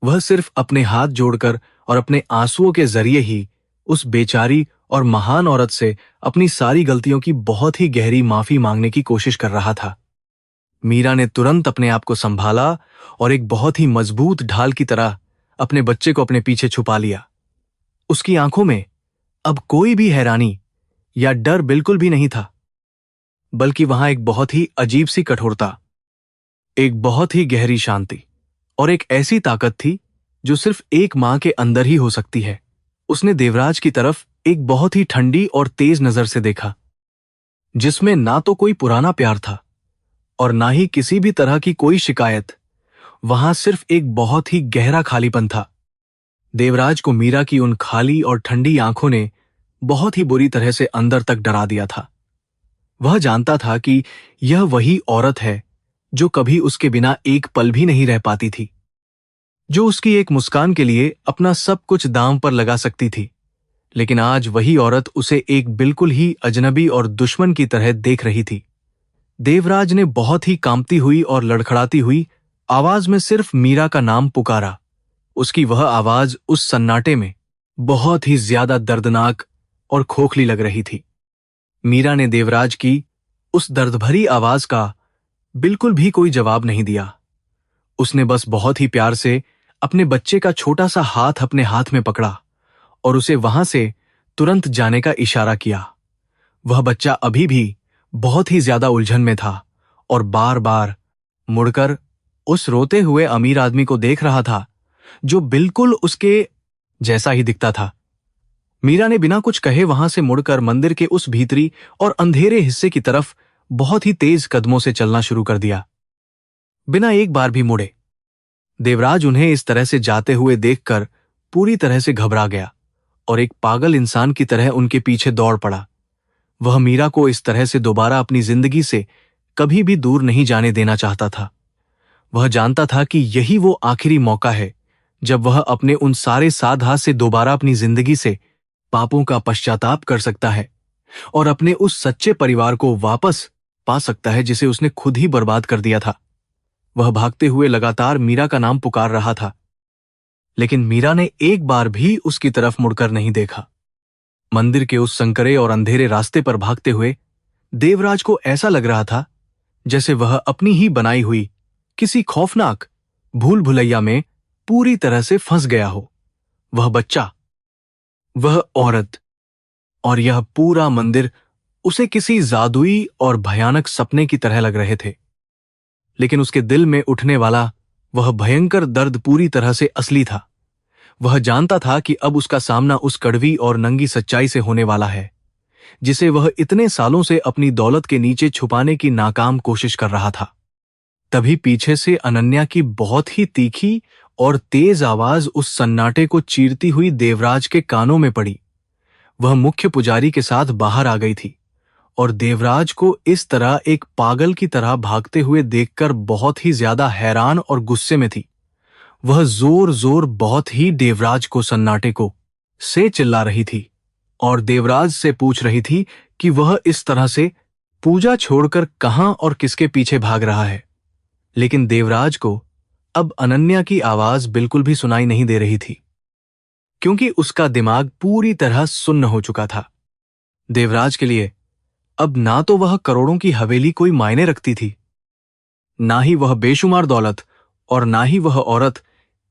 वह सिर्फ अपने हाथ जोड़कर और अपने आंसुओं के जरिए ही उस बेचारी और महान औरत से अपनी सारी गलतियों की बहुत ही गहरी माफी मांगने की कोशिश कर रहा था। मीरा ने तुरंत अपने आप को संभाला और एक बहुत ही मजबूत ढाल की तरह अपने बच्चे को अपने पीछे छुपा लिया। उसकी आंखों में अब कोई भी हैरानी या डर बिल्कुल भी नहीं था, बल्कि वहां एक बहुत ही अजीब सी कठोरता, एक बहुत ही गहरी शांति और एक ऐसी ताकत थी जो सिर्फ एक मां के अंदर ही हो सकती है। उसने देवराज की तरफ एक बहुत ही ठंडी और तेज नजर से देखा, जिसमें ना तो कोई पुराना प्यार था और ना ही किसी भी तरह की कोई शिकायत। वहां सिर्फ एक बहुत ही गहरा खालीपन था। देवराज को मीरा की उन खाली और ठंडी आंखों ने बहुत ही बुरी तरह से अंदर तक डरा दिया था। वह जानता था कि यह वही औरत है जो कभी उसके बिना एक पल भी नहीं रह पाती थी, जो उसकी एक मुस्कान के लिए अपना सब कुछ दांव पर लगा सकती थी। लेकिन आज वही औरत उसे एक बिल्कुल ही अजनबी और दुश्मन की तरह देख रही थी। देवराज ने बहुत ही कांपती हुई और लड़खड़ाती हुई आवाज में सिर्फ मीरा का नाम पुकारा। उसकी वह आवाज उस सन्नाटे में बहुत ही ज्यादा दर्दनाक और खोखली लग रही थी। मीरा ने देवराज की उस दर्दभरी आवाज का बिल्कुल भी कोई जवाब नहीं दिया। उसने बस बहुत ही प्यार से अपने बच्चे का छोटा सा हाथ अपने हाथ में पकड़ा और उसे वहां से तुरंत जाने का इशारा किया। वह बच्चा अभी भी बहुत ही ज्यादा उलझन में था और बार बार मुड़कर उस रोते हुए अमीर आदमी को देख रहा था, जो बिल्कुल उसके जैसा ही दिखता था। मीरा ने बिना कुछ कहे वहां से मुड़कर मंदिर के उस भीतरी और अंधेरे हिस्से की तरफ बहुत ही तेज कदमों से चलना शुरू कर दिया, बिना एक बार भी मुड़े। देवराज उन्हें इस तरह से जाते हुए देखकर पूरी तरह से घबरा गया और एक पागल इंसान की तरह उनके पीछे दौड़ पड़ा। वह मीरा को इस तरह से दोबारा अपनी जिंदगी से कभी भी दूर नहीं जाने देना चाहता था। वह जानता था कि यही वो आखिरी मौका है जब वह अपने उन सारे साध से दोबारा अपनी जिंदगी से पापों का पश्चाताप कर सकता है और अपने उस सच्चे परिवार को वापस पा सकता है जिसे उसने खुद ही बर्बाद कर दिया था। वह भागते हुए लगातार मीरा का नाम पुकार रहा था, लेकिन मीरा ने एक बार भी उसकी तरफ मुड़कर नहीं देखा। मंदिर के उस संकरे और अंधेरे रास्ते पर भागते हुए देवराज को ऐसा लग रहा था जैसे वह अपनी ही बनाई हुई किसी खौफनाक भूल भुलैया में पूरी तरह से फंस गया हो। वह बच्चा, वह औरत और यह पूरा मंदिर उसे किसी जादुई और भयानक सपने की तरह लग रहे थे। लेकिन उसके दिल में उठने वाला वह भयंकर दर्द पूरी तरह से असली था। वह जानता था कि अब उसका सामना उस कड़वी और नंगी सच्चाई से होने वाला है, जिसे वह इतने सालों से अपनी दौलत के नीचे छुपाने की नाकाम कोशिश कर रहा था। तभी पीछे से अनन्या की बहुत ही तीखी और तेज आवाज उस सन्नाटे को चीरती हुई देवराज के कानों में पड़ी। वह मुख्य पुजारी के साथ बाहर आ गई थी और देवराज को इस तरह एक पागल की तरह भागते हुए देखकर बहुत ही ज्यादा हैरान और गुस्से में थी। वह जोर जोर बहुत ही देवराज को सन्नाटे को से चिल्ला रही थी और देवराज से पूछ रही थी कि वह इस तरह से पूजा छोड़कर कहां और किसके पीछे भाग रहा है। लेकिन देवराज को अब अनन्या की आवाज बिल्कुल भी सुनाई नहीं दे रही थी, क्योंकि उसका दिमाग पूरी तरह सुन्न हो चुका था। देवराज के लिए अब ना तो वह करोड़ों की हवेली कोई मायने रखती थी, ना ही वह बेशुमार दौलत और ना ही वह औरत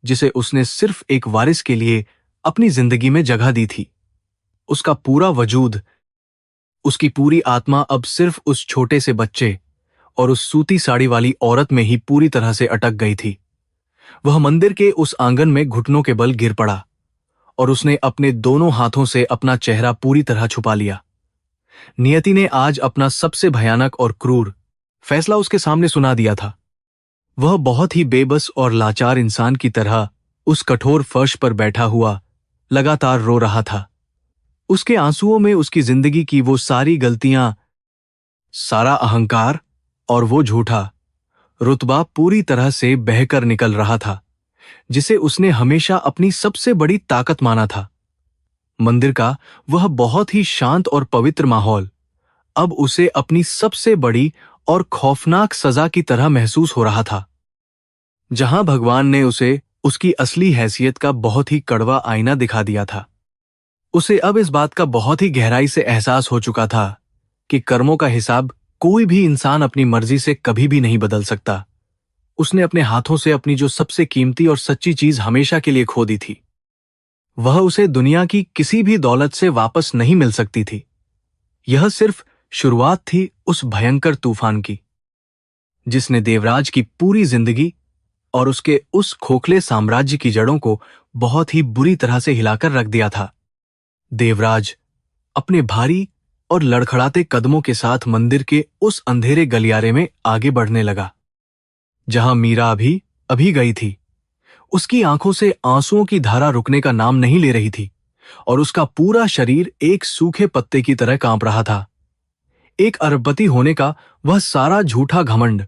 जिसे उसने सिर्फ एक वारिस के लिए अपनी जिंदगी में जगह दी थी। उसका पूरा वजूद, उसकी पूरी आत्मा अब सिर्फ उस छोटे से बच्चे और उस सूती साड़ी वाली औरत में ही पूरी तरह से अटक गई थी। वह मंदिर के उस आंगन में घुटनों के बल गिर पड़ा और उसने अपने दोनों हाथों से अपना चेहरा पूरी तरह छुपा लिया। नियति ने आज अपना सबसे भयानक और क्रूर फैसला उसके सामने सुना दिया था। वह बहुत ही बेबस और लाचार इंसान की तरह उस कठोर फर्श पर बैठा हुआ लगातार रो रहा था। उसके आंसुओं में उसकी जिंदगी की वो सारी गलतियां, सारा अहंकार और वो झूठा रुतबा पूरी तरह से बहकर निकल रहा था, जिसे उसने हमेशा अपनी सबसे बड़ी ताकत माना था। मंदिर का वह बहुत ही शांत और पवित्र माहौल अब उसे अपनी सबसे बड़ी और खौफनाक सजा की तरह महसूस हो रहा था। जहां भगवान ने उसे उसकी असली हैसियत का बहुत ही कड़वा आईना दिखा दिया था। उसे अब इस बात का बहुत ही गहराई से एहसास हो चुका था कि कर्मों का हिसाब कोई भी इंसान अपनी मर्जी से कभी भी नहीं बदल सकता। उसने अपने हाथों से अपनी जो सबसे कीमती और सच्ची चीज हमेशा के लिए खो दी थी, वह उसे दुनिया की किसी भी दौलत से वापस नहीं मिल सकती थी। यह सिर्फ शुरुआत थी उस भयंकर तूफान की, जिसने देवराज की पूरी जिंदगी और उसके उस खोखले साम्राज्य की जड़ों को बहुत ही बुरी तरह से हिलाकर रख दिया था। देवराज अपने भारी और लड़खड़ाते कदमों के साथ मंदिर के उस अंधेरे गलियारे में आगे बढ़ने लगा जहां मीरा अभी अभी गई थी। उसकी आंखों से आंसुओं की धारा रुकने का नाम नहीं ले रही थी और उसका पूरा शरीर एक सूखे पत्ते की तरह कांप रहा था। एक अरबपति होने का वह सारा झूठा घमंड,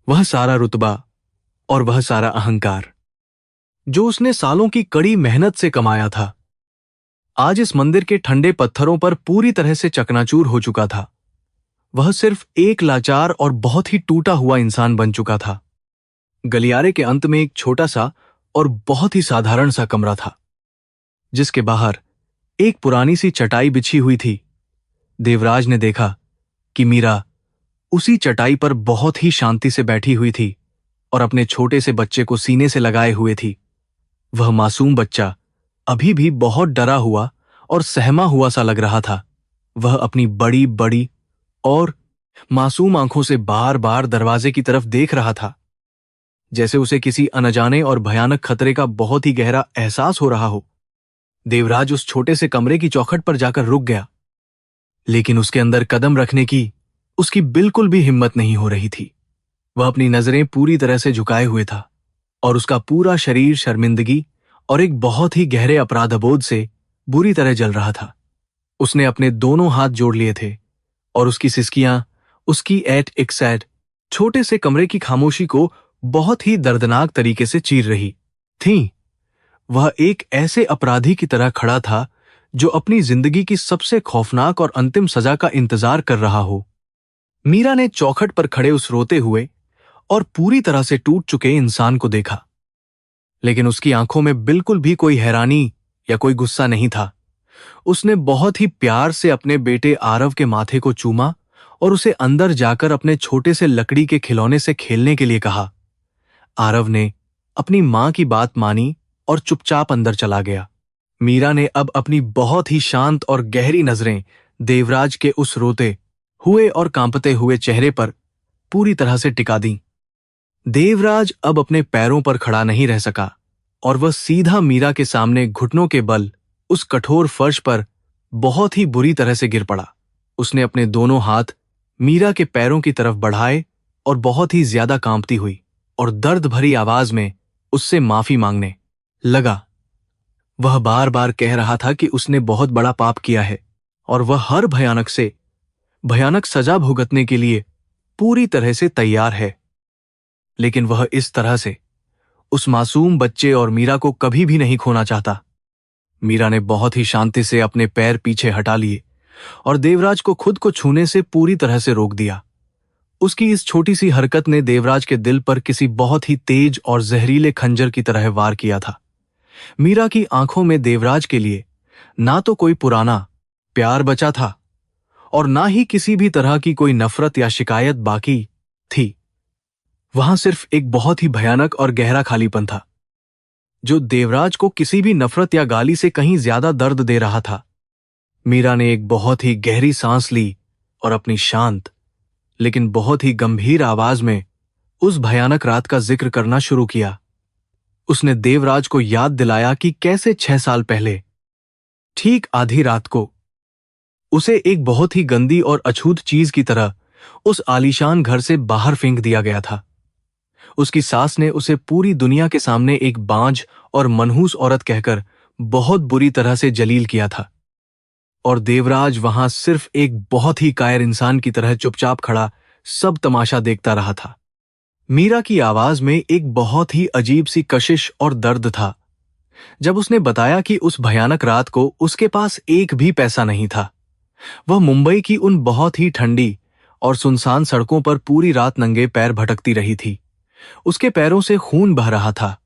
वह सारा रुतबा और वह सारा अहंकार जो उसने सालों की कड़ी मेहनत से कमाया था, आज इस मंदिर के ठंडे पत्थरों पर पूरी तरह से चकनाचूर हो चुका था। वह सिर्फ एक लाचार और बहुत ही टूटा हुआ इंसान बन चुका था। गलियारे के अंत में एक छोटा सा और बहुत ही साधारण सा कमरा था, जिसके बाहर एक पुरानी सी चटाई बिछी हुई थी। देवराज ने देखा कि मीरा उसी चटाई पर बहुत ही शांति से बैठी हुई थी और अपने छोटे से बच्चे को सीने से लगाए हुए थी। वह मासूम बच्चा अभी भी बहुत डरा हुआ और सहमा हुआ सा लग रहा था। वह अपनी बड़ी बड़ी और मासूम आंखों से बार बार दरवाजे की तरफ देख रहा था, जैसे उसे किसी अनजाने और भयानक खतरे का बहुत ही गहरा एहसास हो रहा हो। देवराज उस छोटे से कमरे की चौखट पर जाकर रुक गया, लेकिन उसके अंदर कदम रखने की उसकी बिल्कुल भी हिम्मत नहीं हो रही थी। वह अपनी नजरें पूरी तरह से झुकाए हुए था और उसका पूरा शरीर शर्मिंदगी और एक बहुत ही गहरे अपराधबोध से बुरी तरह जल रहा था। उसने अपने दोनों हाथ जोड़ लिए थे और उसकी सिसकियां उसकी ऐट एक्सैड छोटे से कमरे की खामोशी को बहुत ही दर्दनाक तरीके से चीर रही थीं। वह एक ऐसे अपराधी की तरह खड़ा था जो अपनी जिंदगी की सबसे खौफनाक और अंतिम सजा का इंतजार कर रहा हो। मीरा ने चौखट पर खड़े उस रोते हुए और पूरी तरह से टूट चुके इंसान को देखा, लेकिन उसकी आंखों में बिल्कुल भी कोई हैरानी या कोई गुस्सा नहीं था। उसने बहुत ही प्यार से अपने बेटे आरव के माथे को चूमा और उसे अंदर जाकर अपने छोटे से लकड़ी के खिलौने से खेलने के लिए कहा। आरव ने अपनी मां की बात मानी और चुपचाप अंदर चला गया। मीरा ने अब अपनी बहुत ही शांत और गहरी नजरें देवराज के उस रोते हुए और कांपते हुए चेहरे पर पूरी तरह से टिका दी। देवराज अब अपने पैरों पर खड़ा नहीं रह सका और वह सीधा मीरा के सामने घुटनों के बल उस कठोर फर्श पर बहुत ही बुरी तरह से गिर पड़ा। उसने अपने दोनों हाथ मीरा के पैरों की तरफ बढ़ाए और बहुत ही ज्यादा कांपती हुई और दर्द भरी आवाज में उससे माफी मांगने लगा। वह बार बार कह रहा था कि उसने बहुत बड़ा पाप किया है और वह हर भयानक से भयानक सजा भुगतने के लिए पूरी तरह से तैयार है, लेकिन वह इस तरह से उस मासूम बच्चे और मीरा को कभी भी नहीं खोना चाहता। मीरा ने बहुत ही शांति से अपने पैर पीछे हटा लिए और देवराज को खुद को छूने से पूरी तरह से रोक दिया। उसकी इस छोटी सी हरकत ने देवराज के दिल पर किसी बहुत ही तेज और जहरीले खंजर की तरह वार किया था। मीरा की आंखों में देवराज के लिए ना तो कोई पुराना प्यार बचा था और ना ही किसी भी तरह की कोई नफरत या शिकायत बाकी थी। वहां सिर्फ एक बहुत ही भयानक और गहरा खालीपन था, जो देवराज को किसी भी नफरत या गाली से कहीं ज्यादा दर्द दे रहा था। मीरा ने एक बहुत ही गहरी सांस ली और अपनी शांत लेकिन बहुत ही गंभीर आवाज में उस भयानक रात का जिक्र करना शुरू किया। उसने देवराज को याद दिलाया कि कैसे 6 साल पहले ठीक आधी रात को उसे एक बहुत ही गंदी और अछूत चीज की तरह उस आलीशान घर से बाहर फेंक दिया गया था। उसकी सास ने उसे पूरी दुनिया के सामने एक बांझ और मनहूस औरत कहकर बहुत बुरी तरह से जलील किया था और देवराज वहां सिर्फ एक बहुत ही कायर इंसान की तरह चुपचाप खड़ा सब तमाशा देखता रहा था। मीरा की आवाज में एक बहुत ही अजीब सी कशिश और दर्द था जब उसने बताया कि उस भयानक रात को उसके पास एक भी पैसा नहीं था। वह मुंबई की उन बहुत ही ठंडी और सुनसान सड़कों पर पूरी रात नंगे पैर भटकती रही थी। उसके पैरों से खून बह रहा था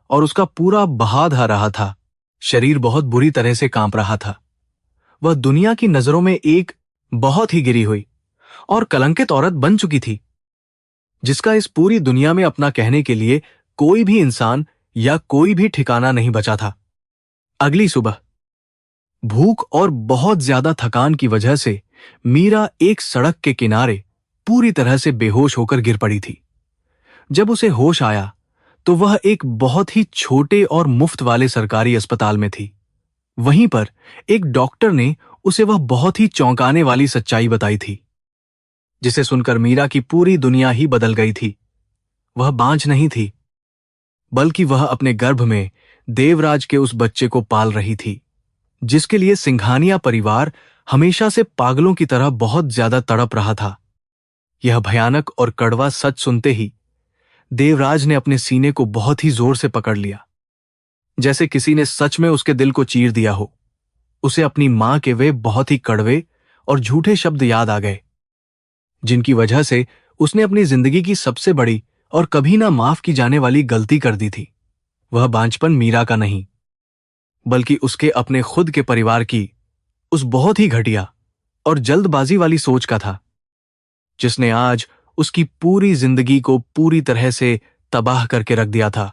और उसका पूरा बहा धा रहा था। शरीर बहुत बुरी तरह से कांप रहा था। वह दुनिया की नजरों में एक बहुत ही गिरी हुई और कलंकित औरत बन चुकी थी, जिसका इस पूरी दुनिया में अपना कहने के लिए कोई भी इंसान या कोई भी ठिकाना नहीं बचा था। अगली सुबह भूख और बहुत ज्यादा थकान की वजह से मीरा एक सड़क के किनारे पूरी तरह से बेहोश होकर गिर पड़ी थी। जब उसे होश आया तो वह एक बहुत ही छोटे और मुफ्त वाले सरकारी अस्पताल में थी। वहीं पर एक डॉक्टर ने उसे वह बहुत ही चौंकाने वाली सच्चाई बताई थी, जिसे सुनकर मीरा की पूरी दुनिया ही बदल गई थी। वह बांझ नहीं थी, बल्कि वह अपने गर्भ में देवराज के उस बच्चे को पाल रही थी, जिसके लिए सिंघानिया परिवार हमेशा से पागलों की तरह बहुत ज्यादा तड़प रहा था। यह भयानक और कड़वा सच सुनते ही देवराज ने अपने सीने को बहुत ही जोर से पकड़ लिया, जैसे किसी ने सच में उसके दिल को चीर दिया हो। उसे अपनी मां के वे बहुत ही कड़वे और झूठे शब्द याद आ गए, जिनकी वजह से उसने अपनी जिंदगी की सबसे बड़ी और कभी ना माफ की जाने वाली गलती कर दी थी। वह बांझपन मीरा का नहीं, बल्कि उसके अपने खुद के परिवार की उस बहुत ही घटिया और जल्दबाजी वाली सोच का था, जिसने आज उसकी पूरी जिंदगी को पूरी तरह से तबाह करके रख दिया था।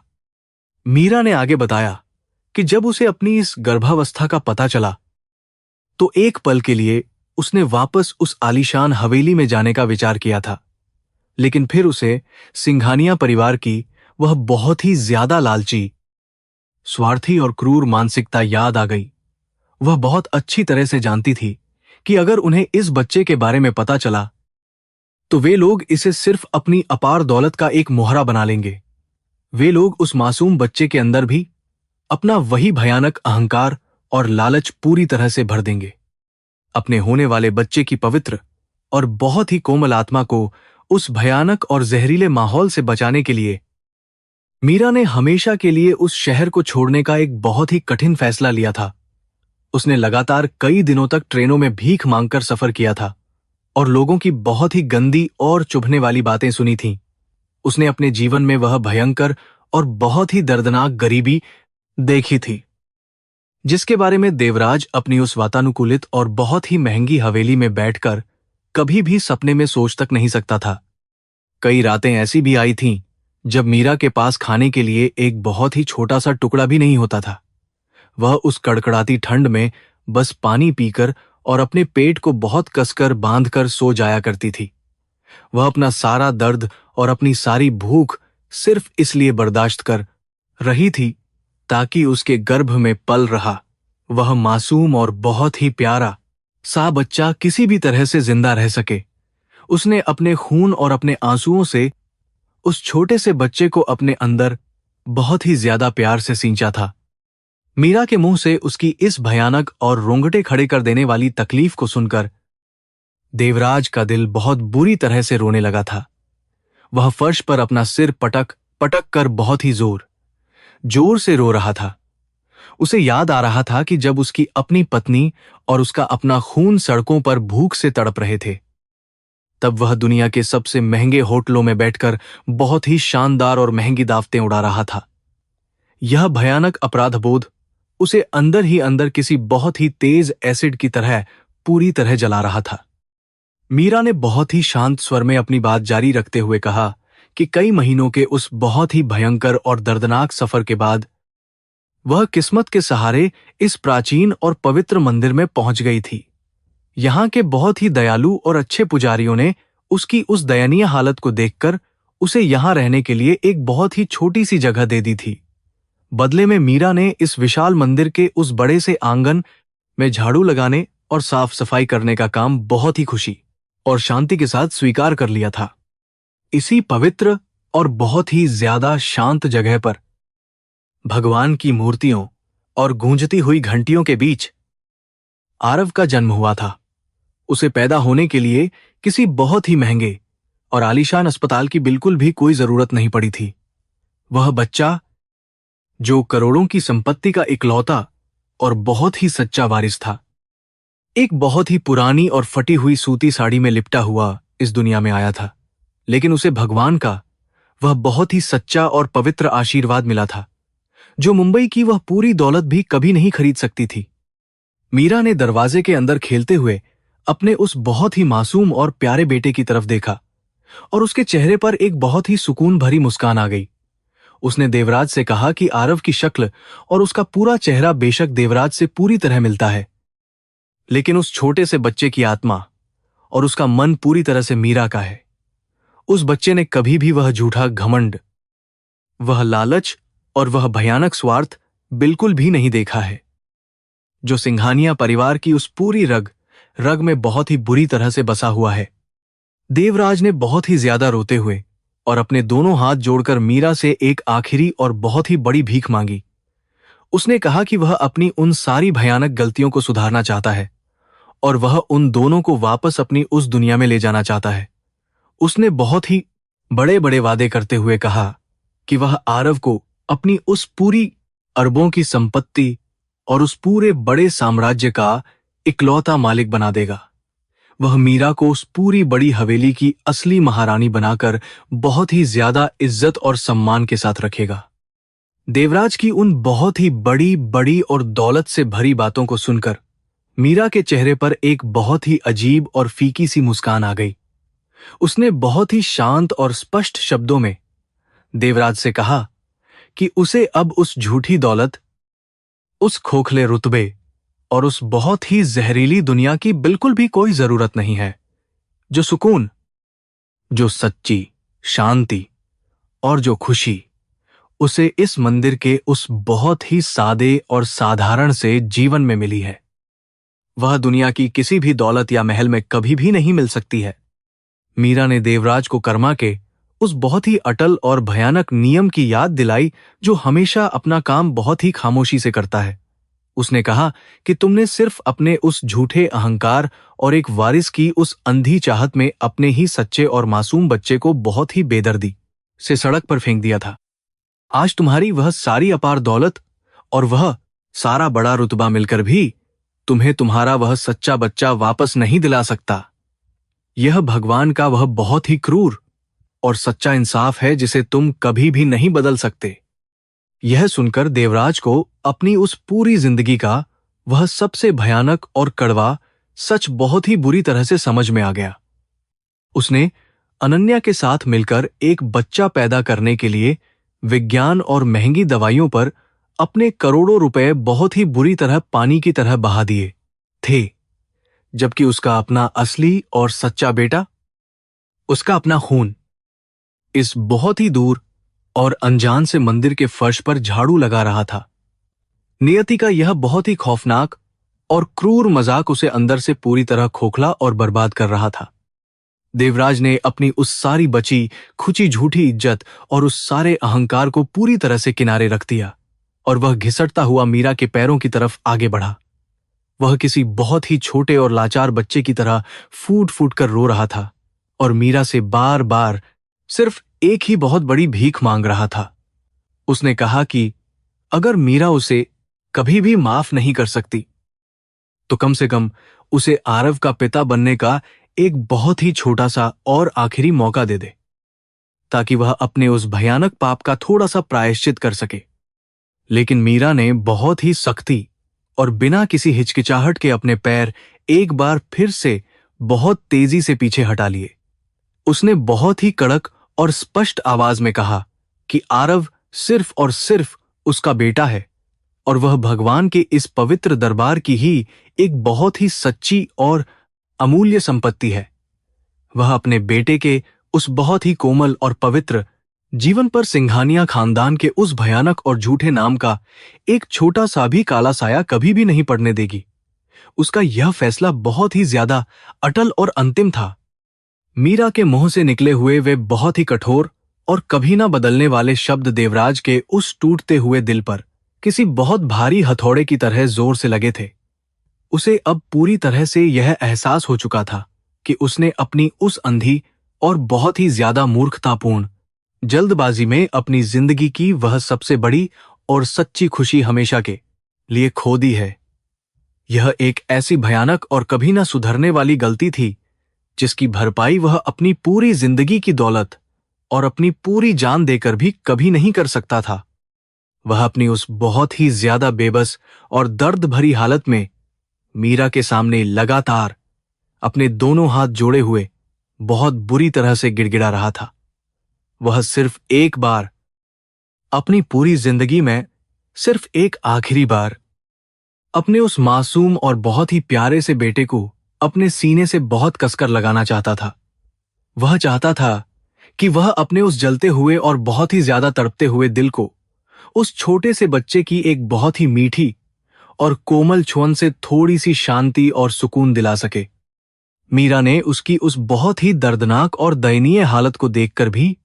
मीरा ने आगे बताया कि जब उसे अपनी इस गर्भावस्था का पता चला, तो एक पल के लिए उसने वापस उस आलीशान हवेली में जाने का विचार किया था, लेकिन फिर उसे सिंघानिया परिवार की वह बहुत ही ज्यादा लालची, स्वार्थी और क्रूर मानसिकता याद आ गई। वह बहुत अच्छी तरह से जानती थी कि अगर उन्हें इस बच्चे के बारे में पता चला, तो वे लोग इसे सिर्फ अपनी अपार दौलत का एक मोहरा बना लेंगे। वे लोग उस मासूम बच्चे के अंदर भी अपना वही भयानक अहंकार और लालच पूरी तरह से भर देंगे। अपने होने वाले बच्चे की पवित्र और बहुत ही कोमल आत्मा को उस भयानक और जहरीले माहौल से बचाने के लिए मीरा ने हमेशा के लिए उस शहर को छोड़ने का एक बहुत ही कठिन फैसला लिया था। उसने लगातार कई दिनों तक ट्रेनों में भीख मांगकर सफर किया था और लोगों की बहुत ही गंदी और चुभने वाली बातें सुनी थीं। उसने अपने जीवन में वह भयंकर और बहुत ही दर्दनाक गरीबी देखी थी, जिसके बारे में देवराज अपनी उस वातानुकूलित और बहुत ही महंगी हवेली में बैठकर कभी भी सपने में सोच तक नहीं सकता था। कई रातें ऐसी भी आई थीं जब मीरा के पास खाने के लिए एक बहुत ही छोटा सा टुकड़ा भी नहीं होता था। वह उस कड़कड़ाती ठंड में बस पानी पीकर और अपने पेट को बहुत कसकर बांधकर सो जाया करती थी। वह अपना सारा दर्द और अपनी सारी भूख सिर्फ इसलिए बर्दाश्त कर रही थी ताकि उसके गर्भ में पल रहा वह मासूम और बहुत ही प्यारा सा बच्चा किसी भी तरह से जिंदा रह सके। उसने अपने खून और अपने आंसुओं से उस छोटे से बच्चे को अपने अंदर बहुत ही ज्यादा प्यार से सींचा था। मीरा के मुंह से उसकी इस भयानक और रोंगटे खड़े कर देने वाली तकलीफ को सुनकर देवराज का दिल बहुत बुरी तरह से रोने लगा था। वह फर्श पर अपना सिर पटक पटक कर बहुत ही जोर से रो रहा था। उसे याद आ रहा था कि जब उसकी अपनी पत्नी और उसका अपना खून सड़कों पर भूख से तड़प रहे थे, तब वह दुनिया के सबसे महंगे होटलों में बैठकर बहुत ही शानदार और महंगी दावतें उड़ा रहा था। यह भयानक अपराधबोध उसे अंदर ही अंदर किसी बहुत ही तेज एसिड की तरह पूरी तरह जला रहा था। मीरा ने बहुत ही शांत स्वर में अपनी बात जारी रखते हुए कहा कि कई महीनों के उस बहुत ही भयंकर और दर्दनाक सफर के बाद वह किस्मत के सहारे इस प्राचीन और पवित्र मंदिर में पहुंच गई थी। यहाँ के बहुत ही दयालु और अच्छे पुजारियों ने उसकी उस दयनीय हालत को देखकर उसे यहाँ रहने के लिए एक बहुत ही छोटी सी जगह दे दी थी। बदले में मीरा ने इस विशाल मंदिर के उस बड़े से आंगन में झाड़ू लगाने और साफ सफाई करने का काम बहुत ही खुशी और शांति के साथ स्वीकार कर लिया था। इसी पवित्र और बहुत ही ज्यादा शांत जगह पर भगवान की मूर्तियों और गूंजती हुई घंटियों के बीच आरव का जन्म हुआ था। उसे पैदा होने के लिए किसी बहुत ही महंगे और आलीशान अस्पताल की बिल्कुल भी कोई जरूरत नहीं पड़ी थी। वह बच्चा, जो करोड़ों की संपत्ति का इकलौता और बहुत ही सच्चा वारिस था, एक बहुत ही पुरानी और फटी हुई सूती साड़ी में लिपटा हुआ इस दुनिया में आया था। लेकिन उसे भगवान का वह बहुत ही सच्चा और पवित्र आशीर्वाद मिला था, जो मुंबई की वह पूरी दौलत भी कभी नहीं खरीद सकती थी। मीरा ने दरवाजे के अंदर खेलते हुए अपने उस बहुत ही मासूम और प्यारे बेटे की तरफ देखा और उसके चेहरे पर एक बहुत ही सुकून भरी मुस्कान आ गई। उसने देवराज से कहा कि आरव की शक्ल और उसका पूरा चेहरा बेशक देवराज से पूरी तरह मिलता है, लेकिन उस छोटे से बच्चे की आत्मा और उसका मन पूरी तरह से मीरा का है। उस बच्चे ने कभी भी वह झूठा घमंड, वह लालच और वह भयानक स्वार्थ बिल्कुल भी नहीं देखा है, जो सिंघानिया परिवार की उस पूरी रग रग में बहुत ही बुरी तरह से बसा हुआ है। देवराज ने बहुत ही ज्यादा रोते हुए और अपने दोनों हाथ जोड़कर मीरा से एक आखिरी और बहुत ही बड़ी भीख मांगी। उसने कहा कि वह अपनी उन सारी भयानक गलतियों को सुधारना चाहता है और वह उन दोनों को वापस अपनी उस दुनिया में ले जाना चाहता है। उसने बहुत ही बड़े बड़े वादे करते हुए कहा कि वह आरव को अपनी उस पूरी अरबों की संपत्ति और उस पूरे बड़े साम्राज्य का इकलौता मालिक बना देगा। वह मीरा को उस पूरी बड़ी हवेली की असली महारानी बनाकर बहुत ही ज्यादा इज्जत और सम्मान के साथ रखेगा। देवराज की उन बहुत ही बड़ी बड़ी और दौलत से भरी बातों को सुनकर मीरा के चेहरे पर एक बहुत ही अजीब और फीकी सी मुस्कान आ गई। उसने बहुत ही शांत और स्पष्ट शब्दों में देवराज से कहा कि उसे अब उस झूठी दौलत, उस खोखले रुतबे और उस बहुत ही जहरीली दुनिया की बिल्कुल भी कोई जरूरत नहीं है। जो सुकून, जो सच्ची शांति और जो खुशी उसे इस मंदिर के उस बहुत ही सादे और साधारण से जीवन में मिली है, वह दुनिया की किसी भी दौलत या महल में कभी भी नहीं मिल सकती है। मीरा ने देवराज को कर्मा के उस बहुत ही अटल और भयानक नियम की याद दिलाई जो हमेशा अपना काम बहुत ही खामोशी से करता है। उसने कहा कि तुमने सिर्फ अपने उस झूठे अहंकार और एक वारिस की उस अंधी चाहत में अपने ही सच्चे और मासूम बच्चे को बहुत ही बेदर्दी से सड़क पर फेंक दिया था। आज तुम्हारी वह सारी अपार दौलत और वह सारा बड़ा रुतबा मिलकर भी तुम्हें तुम्हारा वह सच्चा बच्चा वापस नहीं दिला सकता। यह भगवान का वह बहुत ही क्रूर और सच्चा इंसाफ है जिसे तुम कभी भी नहीं बदल सकते। यह सुनकर देवराज को अपनी उस पूरी जिंदगी का वह सबसे भयानक और कड़वा सच बहुत ही बुरी तरह से समझ में आ गया। उसने अनन्या के साथ मिलकर एक बच्चा पैदा करने के लिए विज्ञान और महंगी दवाइयों पर अपने करोड़ों रुपए बहुत ही बुरी तरह पानी की तरह बहा दिए थे, जबकि उसका अपना असली और सच्चा बेटा, उसका अपना खून, इस बहुत ही दूर और अनजान से मंदिर के फर्श पर झाड़ू लगा रहा था। नियति का यह बहुत ही खौफनाक और क्रूर मजाक उसे अंदर से पूरी तरह खोखला और बर्बाद कर रहा था। देवराज ने अपनी उस सारी बची खुची झूठी इज्जत और उस सारे अहंकार को पूरी तरह से किनारे रख दिया और वह घिसटता हुआ मीरा के पैरों की तरफ आगे बढ़ा। वह किसी बहुत ही छोटे और लाचार बच्चे की तरह फूट फूट कर रो रहा था और मीरा से बार बार सिर्फ एक ही बहुत बड़ी भीख मांग रहा था। उसने कहा कि अगर मीरा उसे कभी भी माफ नहीं कर सकती तो कम से कम उसे आरव का पिता बनने का एक बहुत ही छोटा सा और आखिरी मौका दे दे, ताकि वह अपने उस भयानक पाप का थोड़ा सा प्रायश्चित कर सके। लेकिन मीरा ने बहुत ही सख्ती और बिना किसी हिचकिचाहट के अपने पैर एक बार फिर से बहुत तेजी से पीछे हटा लिए। उसने बहुत ही कड़क और स्पष्ट आवाज में कहा कि आरव सिर्फ और सिर्फ उसका बेटा है और वह भगवान के इस पवित्र दरबार की ही एक बहुत ही सच्ची और अमूल्य संपत्ति है। वह अपने बेटे के उस बहुत ही कोमल और पवित्र जीवन पर सिंघानिया खानदान के उस भयानक और झूठे नाम का एक छोटा सा भी काला साया कभी भी नहीं पड़ने देगी। उसका यह फैसला बहुत ही ज्यादा अटल और अंतिम था। मीरा के मुंह से निकले हुए वे बहुत ही कठोर और कभी ना बदलने वाले शब्द देवराज के उस टूटते हुए दिल पर किसी बहुत भारी हथौड़े की तरह जोर से लगे थे। उसे अब पूरी तरह से यह एहसास हो चुका था कि उसने अपनी उस अंधी और बहुत ही ज्यादा मूर्खतापूर्ण जल्दबाजी में अपनी जिंदगी की वह सबसे बड़ी और सच्ची खुशी हमेशा के लिए खो दी है। यह एक ऐसी भयानक और कभी ना सुधरने वाली गलती थी जिसकी भरपाई वह अपनी पूरी जिंदगी की दौलत और अपनी पूरी जान देकर भी कभी नहीं कर सकता था। वह अपनी उस बहुत ही ज्यादा बेबस और दर्द भरी हालत में मीरा के सामने लगातार अपने दोनों हाथ जोड़े हुए बहुत बुरी तरह से गिड़गिड़ा रहा था। वह सिर्फ एक बार अपनी पूरी जिंदगी में सिर्फ एक आखिरी बार अपने उस मासूम और बहुत ही प्यारे से बेटे को अपने सीने से बहुत कसकर लगाना चाहता था। वह चाहता था कि वह अपने उस जलते हुए और बहुत ही ज्यादा तड़पते हुए दिल को उस छोटे से बच्चे की एक बहुत ही मीठी और कोमल छुअन से थोड़ी सी शांति और सुकून दिला सके। मीरा ने उसकी उस बहुत ही दर्दनाक और दयनीय हालत को देखकर भी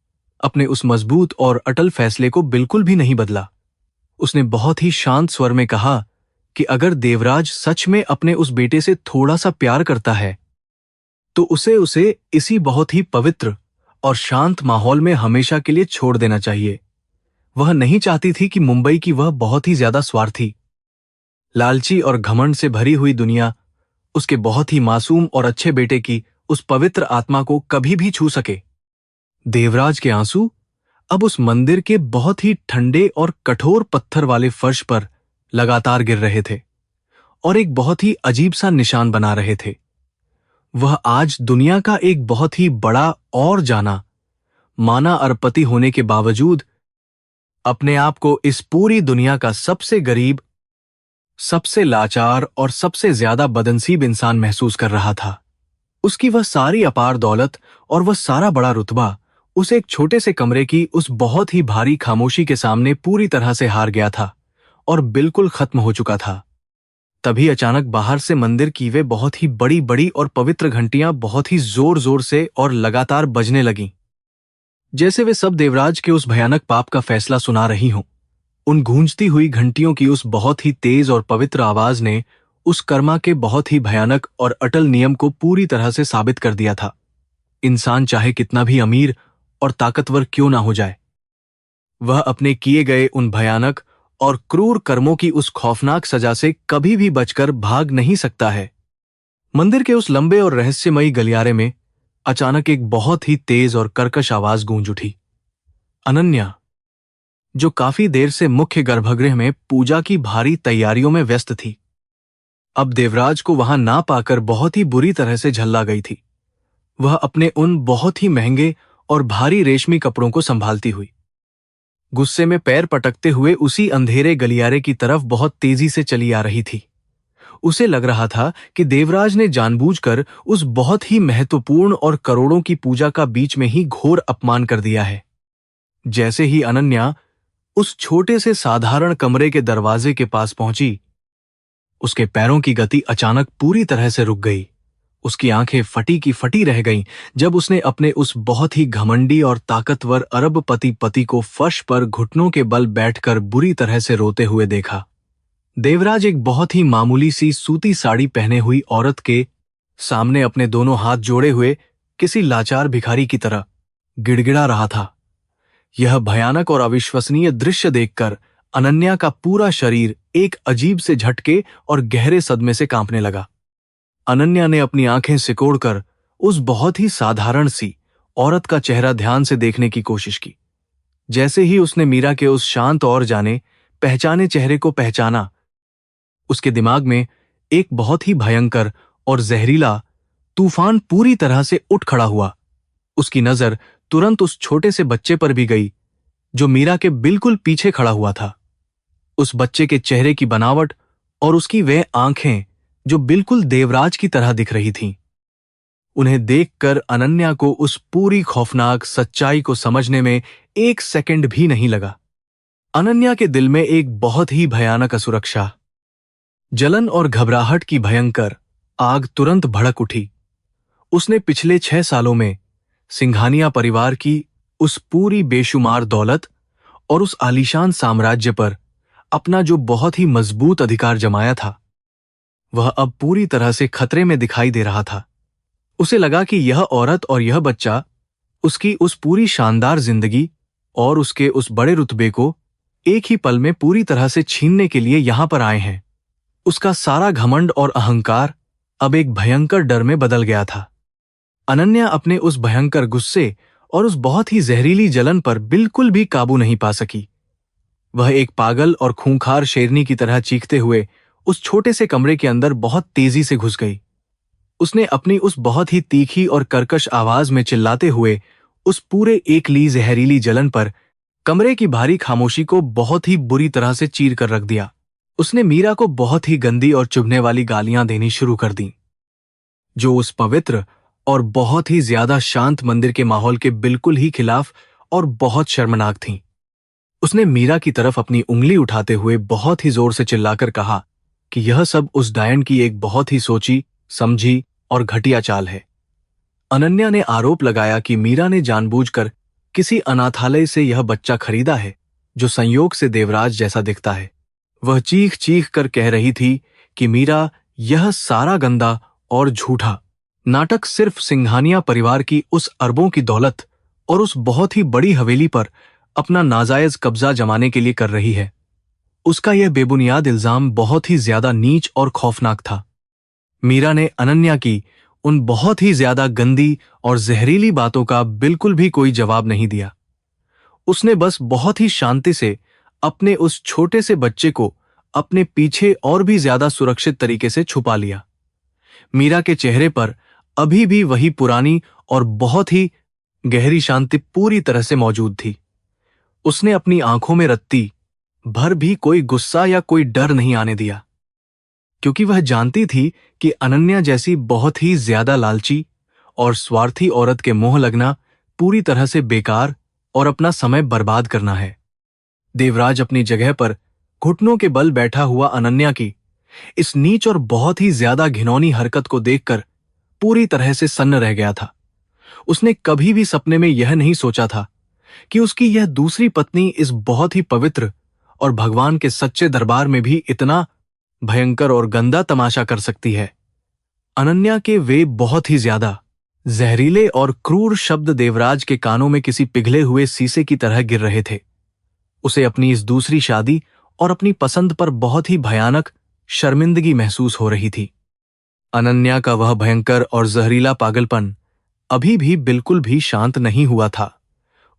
अपने उस मजबूत और अटल फैसले को बिल्कुल भी नहीं बदला। उसने बहुत ही शांत स्वर में कहा कि अगर देवराज सच में अपने उस बेटे से थोड़ा सा प्यार करता है तो उसे उसे इसी बहुत ही पवित्र और शांत माहौल में हमेशा के लिए छोड़ देना चाहिए। वह नहीं चाहती थी कि मुंबई की वह बहुत ही ज्यादा स्वार्थी, लालची और घमंड से भरी हुई दुनिया उसके बहुत ही मासूम और अच्छे बेटे की उस पवित्र आत्मा को कभी भी छू सके। देवराज के आंसू अब उस मंदिर के बहुत ही ठंडे और कठोर पत्थर वाले फर्श पर लगातार गिर रहे थे और एक बहुत ही अजीब सा निशान बना रहे थे। वह आज दुनिया का एक बहुत ही बड़ा और जाना माना अरबपति होने के बावजूद अपने आप को इस पूरी दुनिया का सबसे गरीब, सबसे लाचार और सबसे ज्यादा बदनसीब इंसान महसूस कर रहा था। उसकी वह सारी अपार दौलत और वह सारा बड़ा रुतबा उस एक छोटे से कमरे की उस बहुत ही भारी खामोशी के सामने पूरी तरह से हार गया था और बिल्कुल खत्म हो चुका था। तभी अचानक बाहर से मंदिर की वे बहुत ही बड़ी बड़ी और पवित्र घंटियां बहुत ही जोर जोर से और लगातार बजने लगीं, जैसे वे सब देवराज के उस भयानक पाप का फैसला सुना रही हों। उन गूंजती हुई घंटियों की उस बहुत ही तेज और पवित्र आवाज ने उस कर्मा के बहुत ही भयानक और अटल नियम को पूरी तरह से साबित कर दिया था। इंसान चाहे कितना भी अमीर और ताकतवर क्यों ना हो जाए, वह अपने किए गए उन भयानक और क्रूर कर्मों की उस खौफनाक सजा से कभी भी बचकर भाग नहीं सकता है। मंदिर के उस लंबे और रहस्यमयी गलियारे में अचानक एक बहुत ही तेज और कर्कश आवाज गूंज उठी। अनन्या, जो काफी देर से मुख्य गर्भगृह में पूजा की भारी तैयारियों में व्यस्त थी, अब देवराज को वहां ना पाकर बहुत ही बुरी तरह से झल्ला गई थी। वह अपने उन बहुत ही महंगे और भारी रेशमी कपड़ों को संभालती हुई गुस्से में पैर पटकते हुए उसी अंधेरे गलियारे की तरफ बहुत तेजी से चली आ रही थी। उसे लग रहा था कि देवराज ने जानबूझकर उस बहुत ही महत्वपूर्ण और करोड़ों की पूजा का बीच में ही घोर अपमान कर दिया है। जैसे ही अनन्या उस छोटे से साधारण कमरे के दरवाजे के पास पहुंची, उसके पैरों की गति अचानक पूरी तरह से रुक गई। उसकी आंखें फटी की फटी रह गईं जब उसने अपने उस बहुत ही घमंडी और ताकतवर अरबपति पति को फर्श पर घुटनों के बल बैठकर बुरी तरह से रोते हुए देखा। देवराज एक बहुत ही मामूली सी सूती साड़ी पहने हुई औरत के सामने अपने दोनों हाथ जोड़े हुए किसी लाचार भिखारी की तरह गिड़गिड़ा रहा था। यह भयानक और अविश्वसनीय दृश्य देखकर अनन्या का पूरा शरीर एक अजीब से झटके और गहरे सदमे से कांपने लगा। अनन्या ने अपनी आंखें सिकोड़कर उस बहुत ही साधारण सी औरत का चेहरा ध्यान से देखने की कोशिश की। जैसे ही उसने मीरा के उस शांत और जाने पहचाने चेहरे को पहचाना, उसके दिमाग में एक बहुत ही भयंकर और जहरीला तूफान पूरी तरह से उठ खड़ा हुआ। उसकी नजर तुरंत उस छोटे से बच्चे पर भी गई जो मीरा के बिल्कुल पीछे खड़ा हुआ था। उस बच्चे के चेहरे की बनावट और उसकी वे आंखें जो बिल्कुल देवराज की तरह दिख रही थीं, उन्हें देखकर अनन्या को उस पूरी खौफनाक सच्चाई को समझने में एक सेकंड भी नहीं लगा। अनन्या के दिल में एक बहुत ही भयानक असुरक्षा, जलन और घबराहट की भयंकर आग तुरंत भड़क उठी। उसने पिछले 6 सालों में सिंघानिया परिवार की उस पूरी बेशुमार दौलत और उस आलीशान साम्राज्य पर अपना जो बहुत ही मजबूत अधिकार जमाया था, वह अब पूरी तरह से खतरे में दिखाई दे रहा था। उसे लगा कि यह औरत और यह बच्चा उसकी उस पूरी शानदार जिंदगी और उसके उस बड़े रुतबे को एक ही पल में पूरी तरह से छीनने के लिए यहां पर आए हैं। उसका सारा घमंड और अहंकार अब एक भयंकर डर में बदल गया था। अनन्या अपने उस भयंकर गुस्से और उस बहुत ही जहरीली जलन पर बिल्कुल भी काबू नहीं पा सकी। वह एक पागल और खूंखार शेरनी की तरह चीखते हुए उस छोटे से कमरे के अंदर बहुत तेजी से घुस गई। उसने अपनी उस बहुत ही तीखी और कर्कश आवाज में चिल्लाते हुए उस पूरे एकली जहरीली जलन पर कमरे की भारी खामोशी को बहुत ही बुरी तरह से चीर कर रख दिया। उसने मीरा को बहुत ही गंदी और चुभने वाली गालियां देनी शुरू कर दी, जो उस पवित्र और बहुत ही ज्यादा शांत मंदिर के माहौल के बिल्कुल ही खिलाफ और बहुत शर्मनाक थीं। उसने मीरा की तरफ अपनी उंगली उठाते हुए बहुत ही जोर से चिल्लाकर कहा कि यह सब उस डायन की एक बहुत ही सोची समझी और घटिया चाल है। अनन्या ने आरोप लगाया कि मीरा ने जानबूझकर किसी अनाथालय से यह बच्चा खरीदा है जो संयोग से देवराज जैसा दिखता है। वह चीख चीख कर कह रही थी कि मीरा, यह सारा गंदा और झूठा नाटक सिर्फ सिंघानिया परिवार की उस अरबों की दौलत और उस बहुत ही बड़ी हवेली पर अपना नाजायज कब्जा जमाने के लिए कर रही है। उसका यह बेबुनियाद इल्जाम बहुत ही ज्यादा नीच और खौफनाक था। मीरा ने अनन्या की उन बहुत ही ज्यादा गंदी और जहरीली बातों का बिल्कुल भी कोई जवाब नहीं दिया। उसने बस बहुत ही शांति से अपने उस छोटे से बच्चे को अपने पीछे और भी ज्यादा सुरक्षित तरीके से छुपा लिया। मीरा के चेहरे पर अभी भी वही पुरानी और बहुत ही गहरी शांति पूरी तरह से मौजूद थी। उसने अपनी आंखों में रत्ती भर भी कोई गुस्सा या कोई डर नहीं आने दिया, क्योंकि वह जानती थी कि अनन्या जैसी बहुत ही ज्यादा लालची और स्वार्थी औरत के मोह लगना पूरी तरह से बेकार और अपना समय बर्बाद करना है। देवराज अपनी जगह पर घुटनों के बल बैठा हुआ अनन्या की इस नीच और बहुत ही ज्यादा घिनौनी हरकत को देखकर पूरी तरह से सन्न रह गया था। उसने कभी भी सपने में यह नहीं सोचा था कि उसकी यह दूसरी पत्नी इस बहुत ही पवित्र और भगवान के सच्चे दरबार में भी इतना भयंकर और गंदा तमाशा कर सकती है। अनन्या के वे बहुत ही ज्यादा जहरीले और क्रूर शब्द देवराज के कानों में किसी पिघले हुए शीशे की तरह गिर रहे थे। उसे अपनी इस दूसरी शादी और अपनी पसंद पर बहुत ही भयानक शर्मिंदगी महसूस हो रही थी। अनन्या का वह भयंकर और जहरीला पागलपन अभी भी बिल्कुल भी शांत नहीं हुआ था।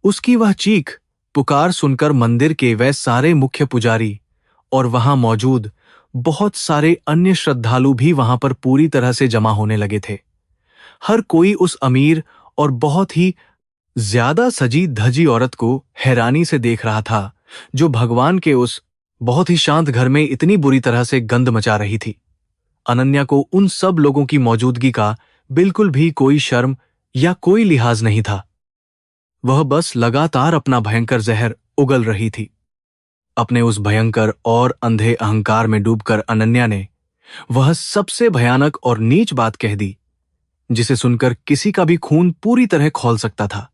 उसकी वह चीख पुकार सुनकर मंदिर के वह सारे मुख्य पुजारी और वहां मौजूद बहुत सारे अन्य श्रद्धालु भी वहां पर पूरी तरह से जमा होने लगे थे। हर कोई उस अमीर और बहुत ही ज्यादा सजी धजी औरत को हैरानी से देख रहा था, जो भगवान के उस बहुत ही शांत घर में इतनी बुरी तरह से गंद मचा रही थी। अनन्या को उन सब लोगों की मौजूदगी का बिल्कुल भी कोई शर्म या कोई लिहाज नहीं था। वह बस लगातार अपना भयंकर जहर उगल रही थी। अपने उस भयंकर और अंधे अहंकार में डूबकर अनन्या ने वह सबसे भयानक और नीच बात कह दी, जिसे सुनकर किसी का भी खून पूरी तरह खौल सकता था।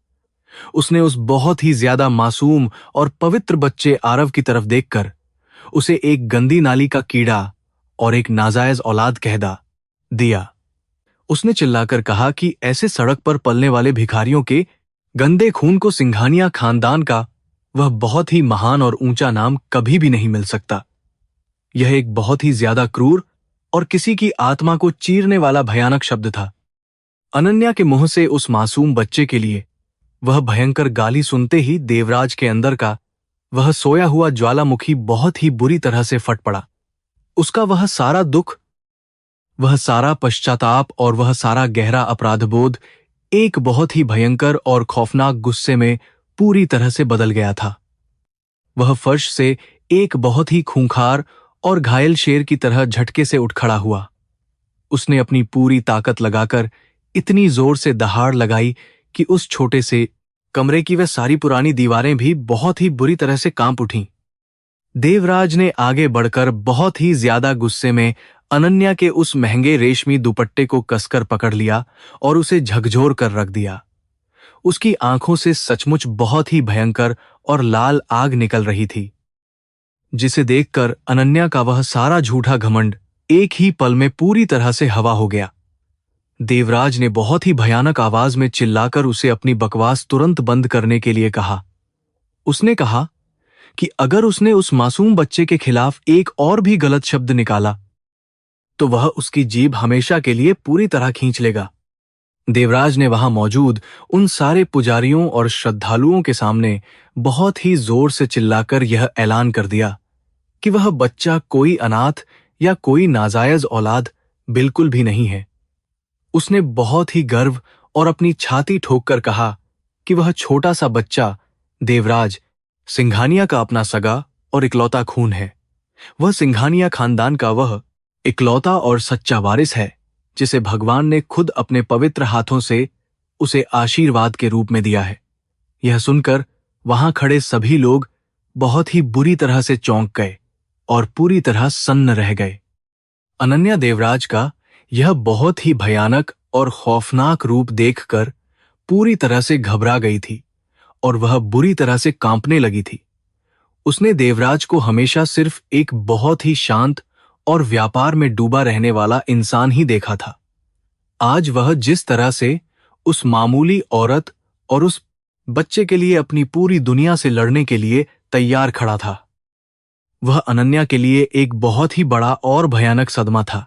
उसने उस बहुत ही ज्यादा मासूम और पवित्र बच्चे आरव की तरफ देखकर उसे एक गंदी नाली का कीड़ा और एक नाजायज औलाद कह दिया। उसने चिल्लाकर कहा कि ऐसे सड़क पर पलने वाले भिखारियों के गंदे खून को सिंघानिया खानदान का वह बहुत ही महान और ऊंचा नाम कभी भी नहीं मिल सकता। यह एक बहुत ही ज्यादा क्रूर और किसी की आत्मा को चीरने वाला भयानक शब्द था। अनन्या के मुंह से उस मासूम बच्चे के लिए वह भयंकर गाली सुनते ही देवराज के अंदर का वह सोया हुआ ज्वालामुखी बहुत ही बुरी तरह से फट पड़ा। उसका वह सारा दुख, वह सारा पश्चाताप और वह सारा गहरा अपराधबोध एक बहुत ही भयंकर और खौफनाक गुस्से में पूरी तरह से बदल गया था। वह फर्श से एक बहुत ही खूंखार और घायल शेर की तरह झटके से उठ खड़ा हुआ। उसने अपनी पूरी ताकत लगाकर इतनी जोर से दहाड़ लगाई कि उस छोटे से कमरे की वह सारी पुरानी दीवारें भी बहुत ही बुरी तरह से कांप उठीं। देवराज ने आगे बढ़कर बहुत ही ज्यादा गुस्से में अनन्या के उस महंगे रेशमी दुपट्टे को कसकर पकड़ लिया और उसे झकझोर कर रख दिया। उसकी आंखों से सचमुच बहुत ही भयंकर और लाल आग निकल रही थी, जिसे देखकर अनन्या का वह सारा झूठा घमंड एक ही पल में पूरी तरह से हवा हो गया। देवराज ने बहुत ही भयानक आवाज में चिल्लाकर उसे अपनी बकवास तुरंत बंद करने के लिए कहा। उसने कहा कि अगर उसने उस मासूम बच्चे के खिलाफ एक और भी गलत शब्द निकाला तो वह उसकी जीभ हमेशा के लिए पूरी तरह खींच लेगा। देवराज ने वहां मौजूद उन सारे पुजारियों और श्रद्धालुओं के सामने बहुत ही जोर से चिल्लाकर यह ऐलान कर दिया कि वह बच्चा कोई अनाथ या कोई नाजायज औलाद बिल्कुल भी नहीं है। उसने बहुत ही गर्व और अपनी छाती ठोककर कहा कि वह छोटा सा बच्चा देवराज सिंघानिया का अपना सगा और इकलौता खून है। वह सिंघानिया खानदान का वह इकलौता और सच्चा वारिस है, जिसे भगवान ने खुद अपने पवित्र हाथों से उसे आशीर्वाद के रूप में दिया है। यह सुनकर वहां खड़े सभी लोग बहुत ही बुरी तरह से चौंक गए और पूरी तरह सन्न रह गए। अनन्या देवराज का यह बहुत ही भयानक और खौफनाक रूप देखकर पूरी तरह से घबरा गई थी और वह बुरी तरह से कांपने लगी थी। उसने देवराज को हमेशा सिर्फ एक बहुत ही शांत और व्यापार में डूबा रहने वाला इंसान ही देखा था। आज वह जिस तरह से उस मामूली औरत और उस बच्चे के लिए अपनी पूरी दुनिया से लड़ने के लिए तैयार खड़ा था, वह अनन्या के लिए एक बहुत ही बड़ा और भयानक सदमा था।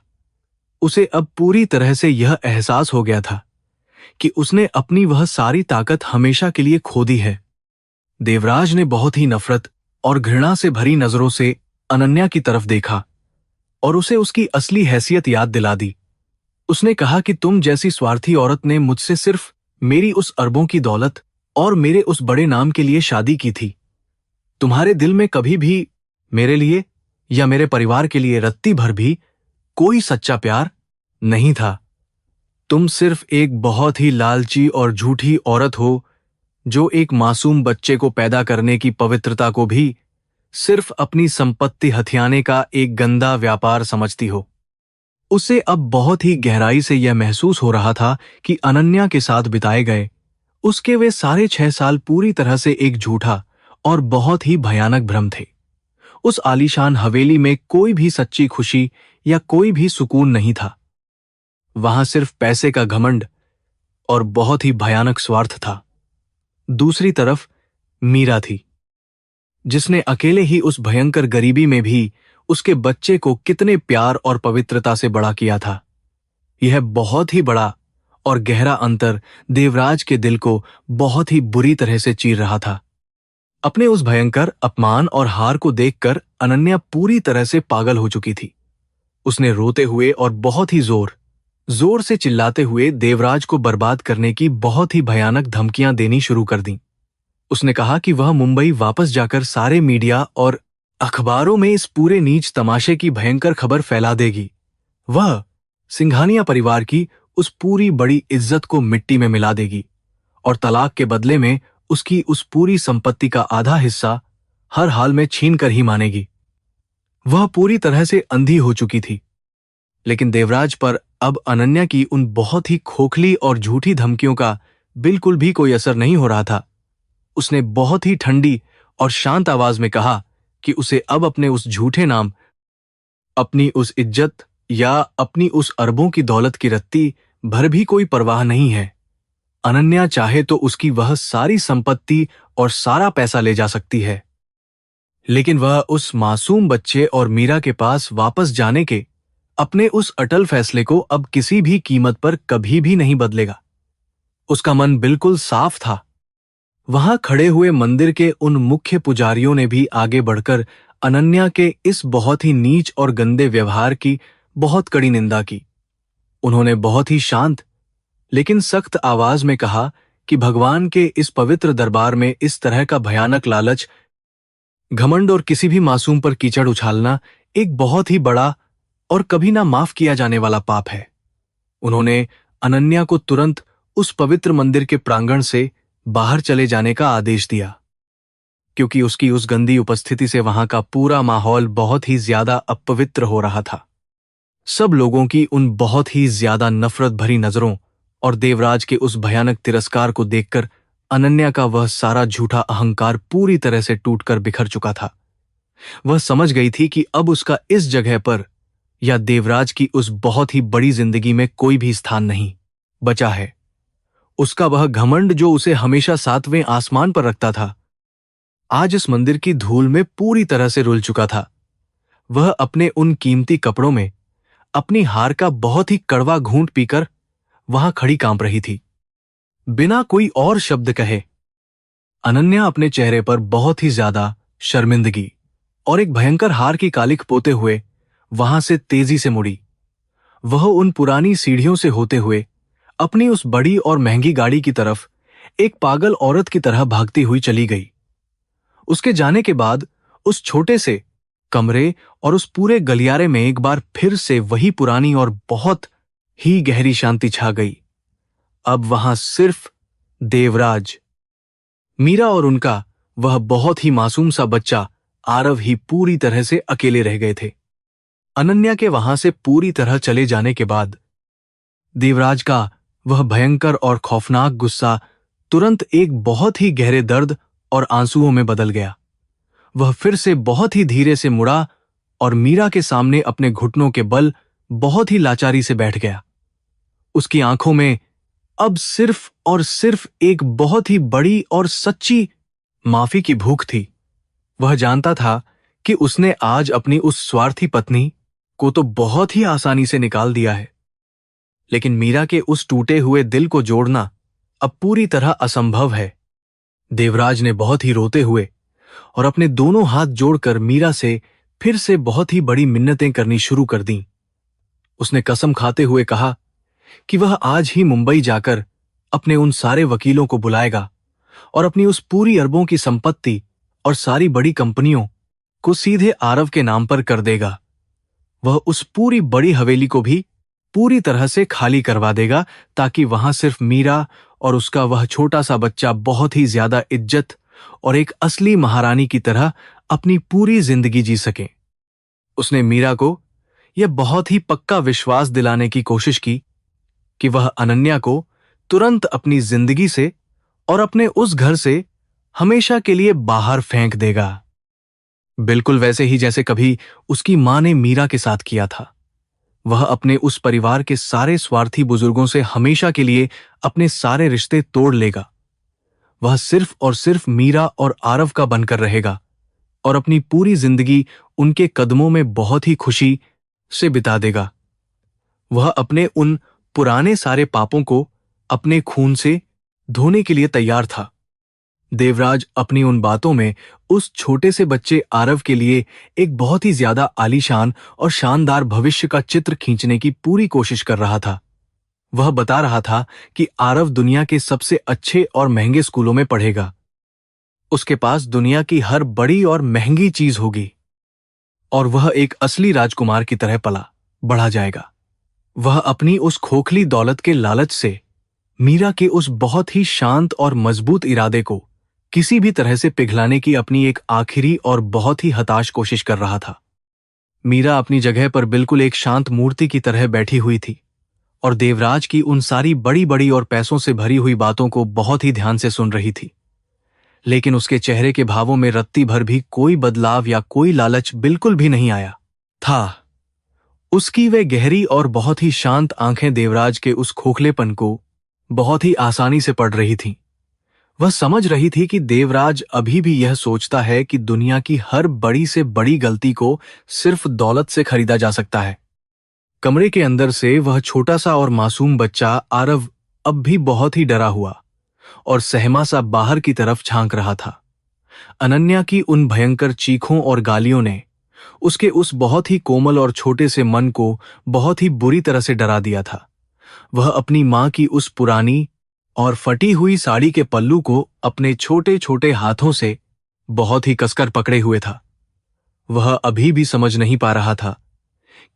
उसे अब पूरी तरह से यह एहसास हो गया था कि उसने अपनी वह सारी ताकत हमेशा के लिए खो दी है। देवराज ने बहुत ही नफरत और घृणा से भरी नजरों से अनन्या की तरफ देखा और उसे उसकी असली हैसियत याद दिला दी। उसने कहा कि तुम जैसी स्वार्थी औरत ने मुझसे सिर्फ मेरी उस अरबों की दौलत और मेरे उस बड़े नाम के लिए शादी की थी। तुम्हारे दिल में कभी भी मेरे लिए या मेरे परिवार के लिए रत्ती भर भी कोई सच्चा प्यार नहीं था। तुम सिर्फ एक बहुत ही लालची और झूठी औरत हो जो एक मासूम बच्चे को पैदा करने की पवित्रता को भी सिर्फ अपनी संपत्ति हथियाने का एक गंदा व्यापार समझती हो। उसे अब बहुत ही गहराई से यह महसूस हो रहा था कि अनन्या के साथ बिताए गए उसके वे सारे 6 साल पूरी तरह से एक झूठा और बहुत ही भयानक भ्रम थे। उस आलीशान हवेली में कोई भी सच्ची खुशी या कोई भी सुकून नहीं था। वहां सिर्फ पैसे का घमंड और बहुत ही भयानक स्वार्थ था। दूसरी तरफ मीरा थी, जिसने अकेले ही उस भयंकर गरीबी में भी उसके बच्चे को कितने प्यार और पवित्रता से बड़ा किया था। यह बहुत ही बड़ा और गहरा अंतर देवराज के दिल को बहुत ही बुरी तरह से चीर रहा था। अपने उस भयंकर अपमान और हार को देखकर अनन्या पूरी तरह से पागल हो चुकी थी। उसने रोते हुए और बहुत ही जोर से चिल्लाते हुए देवराज को बर्बाद करने की बहुत ही भयानक धमकियां देनी शुरू कर दी। उसने कहा कि वह मुंबई वापस जाकर सारे मीडिया और अखबारों में इस पूरे नीच तमाशे की भयंकर खबर फैला देगी। वह सिंघानिया परिवार की उस पूरी बड़ी इज्जत को मिट्टी में मिला देगी और तलाक के बदले में उसकी उस पूरी संपत्ति का आधा हिस्सा हर हाल में छीन कर ही मानेगी। वह पूरी तरह से अंधी हो चुकी थी, लेकिन देवराज पर अब अनन्या की उन बहुत ही खोखली और झूठी धमकियों का बिल्कुल भी कोई असर नहीं हो रहा था। उसने बहुत ही ठंडी और शांत आवाज में कहा कि उसे अब अपने उस झूठे नाम, अपनी उस इज्जत या अपनी उस अरबों की दौलत की रत्ती भर भी कोई परवाह नहीं है। अनन्या चाहे तो उसकी वह सारी संपत्ति और सारा पैसा ले जा सकती है, लेकिन वह उस मासूम बच्चे और मीरा के पास वापस जाने के अपने उस अटल फैसले को अब किसी भी कीमत पर कभी भी नहीं बदलेगा। उसका मन बिल्कुल साफ था। वहां खड़े हुए मंदिर के उन मुख्य पुजारियों ने भी आगे बढ़कर अनन्या के इस बहुत ही नीच और गंदे व्यवहार की बहुत कड़ी निंदा की। उन्होंने बहुत ही शांत लेकिन सख्त आवाज में कहा कि भगवान के इस पवित्र दरबार में इस तरह का भयानक लालच, घमंड और किसी भी मासूम पर कीचड़ उछालना एक बहुत ही बड़ा और कभी ना माफ किया जाने वाला पाप है। उन्होंने अनन्या को तुरंत उस पवित्र मंदिर के प्रांगण से बाहर चले जाने का आदेश दिया, क्योंकि उसकी उस गंदी उपस्थिति से वहां का पूरा माहौल बहुत ही ज्यादा अपवित्र हो रहा था। सब लोगों की उन बहुत ही ज्यादा नफरत भरी नजरों और देवराज के उस भयानक तिरस्कार को देखकर अनन्या का वह सारा झूठा अहंकार पूरी तरह से टूटकर बिखर चुका था। वह समझ गई थी कि अब उसका इस जगह पर या देवराज की उस बहुत ही बड़ी जिंदगी में कोई भी स्थान नहीं बचा है। उसका वह घमंड जो उसे हमेशा 7वें आसमान पर रखता था, आज इस मंदिर की धूल में पूरी तरह से रुल चुका था। वह अपने उन कीमती कपड़ों में अपनी हार का बहुत ही कड़वा घूंट पीकर वहां खड़ी कांप रही थी, बिना कोई और शब्द कहे। अनन्या अपने चेहरे पर बहुत ही ज्यादा शर्मिंदगी और एक भयंकर हार की कालिख पोते हुए वहां से तेजी से मुड़ी। वह उन पुरानी सीढ़ियों से होते हुए अपनी उस बड़ी और महंगी गाड़ी की तरफ एक पागल औरत की तरह भागती हुई चली गई। उसके जाने के बाद उस छोटे से कमरे और उस पूरे गलियारे में एक बार फिर से वही पुरानी और बहुत ही गहरी शांति छा गई। अब वहां सिर्फ देवराज, मीरा और उनका वह बहुत ही मासूम सा बच्चा आरव ही पूरी तरह से अकेले रह गए थे। अनन्या के वहां से पूरी तरह चले जाने के बाद देवराज का वह भयंकर और खौफनाक गुस्सा तुरंत एक बहुत ही गहरे दर्द और आंसुओं में बदल गया। वह फिर से बहुत ही धीरे से मुड़ा और मीरा के सामने अपने घुटनों के बल बहुत ही लाचारी से बैठ गया। उसकी आंखों में अब सिर्फ और सिर्फ एक बहुत ही बड़ी और सच्ची माफी की भूख थी। वह जानता था कि उसने आज अपनी उस स्वार्थी पत्नी को तो बहुत ही आसानी से निकाल दिया है, लेकिन मीरा के उस टूटे हुए दिल को जोड़ना अब पूरी तरह असंभव है। देवराज ने बहुत ही रोते हुए और अपने दोनों हाथ जोड़कर मीरा से फिर से बहुत ही बड़ी मिन्नतें करनी शुरू कर दीं। उसने कसम खाते हुए कहा कि वह आज ही मुंबई जाकर अपने उन सारे वकीलों को बुलाएगा और अपनी उस पूरी अरबों की संपत्ति और सारी बड़ी कंपनियों को सीधे आरव के नाम पर कर देगा। वह उस पूरी बड़ी हवेली को भी पूरी तरह से खाली करवा देगा ताकि वहां सिर्फ मीरा और उसका वह छोटा सा बच्चा बहुत ही ज्यादा इज्जत और एक असली महारानी की तरह अपनी पूरी जिंदगी जी सकें। उसने मीरा को यह बहुत ही पक्का विश्वास दिलाने की कोशिश की कि वह अनन्या को तुरंत अपनी जिंदगी से और अपने उस घर से हमेशा के लिए बाहर फेंक देगा, बिल्कुल वैसे ही जैसे कभी उसकी मां ने मीरा के साथ किया था। वह अपने उस परिवार के सारे स्वार्थी बुजुर्गों से हमेशा के लिए अपने सारे रिश्ते तोड़ लेगा। वह सिर्फ और सिर्फ मीरा और आरव का बनकर रहेगा और अपनी पूरी जिंदगी उनके कदमों में बहुत ही खुशी से बिता देगा। वह अपने उन पुराने सारे पापों को अपने खून से धोने के लिए तैयार था। देवराज अपनी उन बातों में उस छोटे से बच्चे आरव के लिए एक बहुत ही ज्यादा आलीशान और शानदार भविष्य का चित्र खींचने की पूरी कोशिश कर रहा था। वह बता रहा था कि आरव दुनिया के सबसे अच्छे और महंगे स्कूलों में पढ़ेगा। उसके पास दुनिया की हर बड़ी और महंगी चीज होगी और वह एक असली राजकुमार की तरह पला बढ़ा जाएगा। वह अपनी उस खोखली दौलत के लालच से मीरा के उस बहुत ही शांत और मजबूत इरादे को किसी भी तरह से पिघलाने की अपनी एक आखिरी और बहुत ही हताश कोशिश कर रहा था। मीरा अपनी जगह पर बिल्कुल एक शांत मूर्ति की तरह बैठी हुई थी और देवराज की उन सारी बड़ी बड़ी और पैसों से भरी हुई बातों को बहुत ही ध्यान से सुन रही थी, लेकिन उसके चेहरे के भावों में रत्ती भर भी कोई बदलाव या कोई लालच बिल्कुल भी नहीं आया था। उसकी वे गहरी और बहुत ही शांत आंखें देवराज के उस खोखलेपन को बहुत ही आसानी से पढ़ रही थीं। वह समझ रही थी कि देवराज अभी भी यह सोचता है कि दुनिया की हर बड़ी से बड़ी गलती को सिर्फ दौलत से खरीदा जा सकता है। कमरे के अंदर से वह छोटा सा और मासूम बच्चा आरव अब भी बहुत ही डरा हुआ और सहमा सा बाहर की तरफ झांक रहा था। अनन्या की उन भयंकर चीखों और गालियों ने उसके उस बहुत ही कोमल और छोटे से मन को बहुत ही बुरी तरह से डरा दिया था। वह अपनी मां की उस पुरानी और फटी हुई साड़ी के पल्लू को अपने छोटे छोटे हाथों से बहुत ही कसकर पकड़े हुए था। वह अभी भी समझ नहीं पा रहा था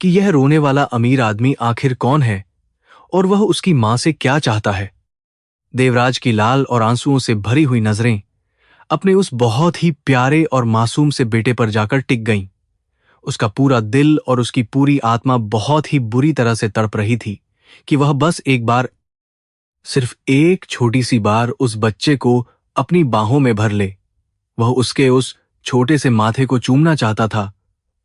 कि यह रोने वाला अमीर आदमी आखिर कौन है और वह उसकी मां से क्या चाहता है। देवराज की लाल और आंसुओं से भरी हुई नजरें अपने उस बहुत ही प्यारे और मासूम से बेटे पर जाकर टिक गईं। उसका पूरा दिल और उसकी पूरी आत्मा बहुत ही बुरी तरह से तड़प रही थी कि वह बस एक बार, सिर्फ एक छोटी सी बार उस बच्चे को अपनी बाहों में भर ले। वह उसके उस छोटे से माथे को चूमना चाहता था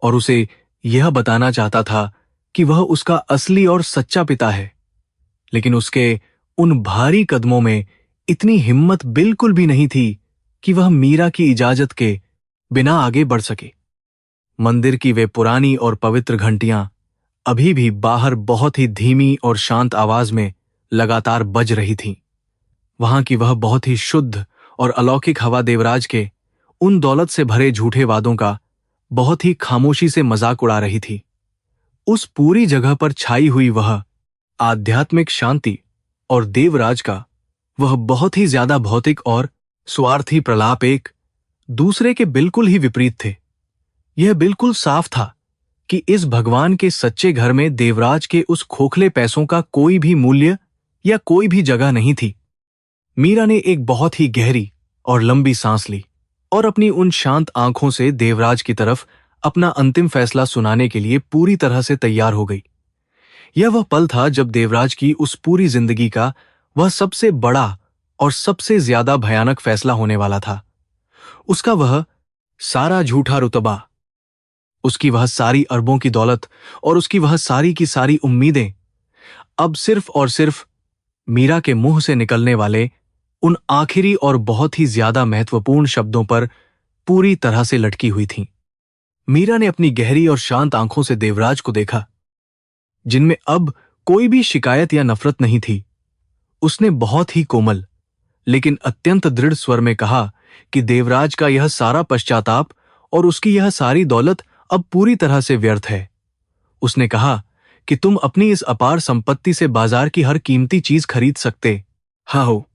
और उसे यह बताना चाहता था कि वह उसका असली और सच्चा पिता है, लेकिन उसके उन भारी कदमों में इतनी हिम्मत बिल्कुल भी नहीं थी कि वह मीरा की इजाजत के बिना आगे बढ़ सके। मंदिर की वे पुरानी और पवित्र घंटियां अभी भी बाहर बहुत ही धीमी और शांत आवाज में लगातार बज रही थीं। वहां की वह बहुत ही शुद्ध और अलौकिक हवा देवराज के उन दौलत से भरे झूठे वादों का बहुत ही खामोशी से मजाक उड़ा रही थी। उस पूरी जगह पर छाई हुई वह आध्यात्मिक शांति और देवराज का वह बहुत ही ज्यादा भौतिक और स्वार्थी प्रलाप एक दूसरे के बिल्कुल ही विपरीत थे। यह बिल्कुल साफ था कि इस भगवान के सच्चे घर में देवराज के उस खोखले पैसों का कोई भी मूल्य या कोई भी जगह नहीं थी। मीरा ने एक बहुत ही गहरी और लंबी सांस ली और अपनी उन शांत आंखों से देवराज की तरफ अपना अंतिम फैसला सुनाने के लिए पूरी तरह से तैयार हो गई। यह वह पल था जब देवराज की उस पूरी जिंदगी का वह सबसे बड़ा और सबसे ज्यादा भयानक फैसला होने वाला था। उसका वह सारा झूठा रुतबा, उसकी वह सारी अरबों की दौलत और उसकी वह सारी की सारी उम्मीदें अब सिर्फ और सिर्फ मीरा के मुंह से निकलने वाले उन आखिरी और बहुत ही ज्यादा महत्वपूर्ण शब्दों पर पूरी तरह से लटकी हुई थीं। मीरा ने अपनी गहरी और शांत आंखों से देवराज को देखा, जिनमें अब कोई भी शिकायत या नफरत नहीं थी। उसने बहुत ही कोमल लेकिन अत्यंत दृढ़ स्वर में कहा कि देवराज का यह सारा पश्चाताप और उसकी यह सारी दौलत अब पूरी तरह से व्यर्थ है। उसने कहा कि तुम अपनी इस अपार संपत्ति से बाजार की हर कीमती चीज खरीद सकते हाँ हो,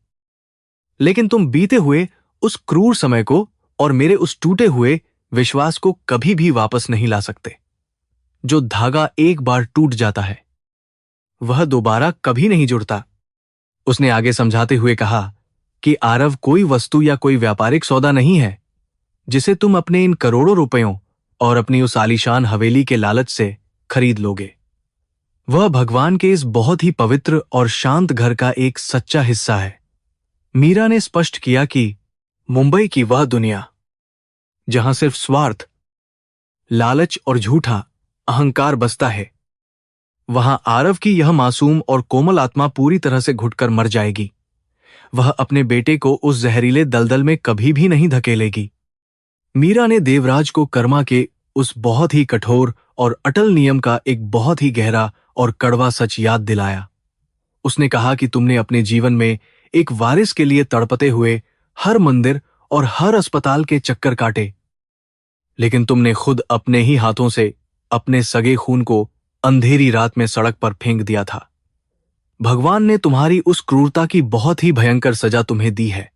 लेकिन तुम बीते हुए उस क्रूर समय को और मेरे उस टूटे हुए विश्वास को कभी भी वापस नहीं ला सकते। जो धागा एक बार टूट जाता है वह दोबारा कभी नहीं जुड़ता। उसने आगे समझाते हुए कहा कि आरव कोई वस्तु या कोई व्यापारिक सौदा नहीं है जिसे तुम अपने इन करोड़ों रुपयों और अपनी उस आलीशान हवेली के लालच से खरीद लोगे। वह भगवान के इस बहुत ही पवित्र और शांत घर का एक सच्चा हिस्सा है। मीरा ने स्पष्ट किया कि मुंबई की वह दुनिया जहां सिर्फ स्वार्थ, लालच और झूठा अहंकार बसता है, वहां आरव की यह मासूम और कोमल आत्मा पूरी तरह से घुटकर मर जाएगी। वह अपने बेटे को उस जहरीले दलदल में कभी भी नहीं धकेलेगी। मीरा ने देवराज को कर्मा के उस बहुत ही कठोर और अटल नियम का एक बहुत ही गहरा और कड़वा सच याद दिलाया। उसने कहा कि तुमने अपने जीवन में एक वारिस के लिए तड़पते हुए हर मंदिर और हर अस्पताल के चक्कर काटे, लेकिन तुमने खुद अपने ही हाथों से अपने सगे खून को अंधेरी रात में सड़क पर फेंक दिया था। भगवान ने तुम्हारी उस क्रूरता की बहुत ही भयंकर सजा तुम्हें दी है।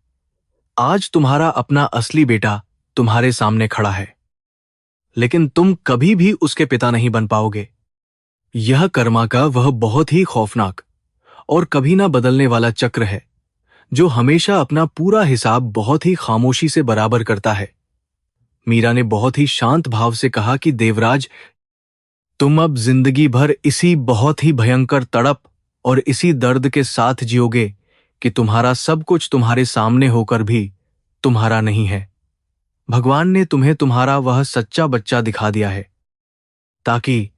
आज तुम्हारा अपना असली बेटा तुम्हारे सामने खड़ा है, लेकिन तुम कभी भी उसके पिता नहीं बन पाओगे। यह कर्मा का वह बहुत ही खौफनाक और कभी ना बदलने वाला चक्र है जो हमेशा अपना पूरा हिसाब बहुत ही खामोशी से बराबर करता है। मीरा ने बहुत ही शांत भाव से कहा कि देवराज, तुम अब जिंदगी भर इसी बहुत ही भयंकर तड़प और इसी दर्द के साथ जियोगे कि तुम्हारा सब कुछ तुम्हारे सामने होकर भी तुम्हारा नहीं है। भगवान ने तुम्हें तुम्हारा वह सच्चा बच्चा दिखा दिया है ताकि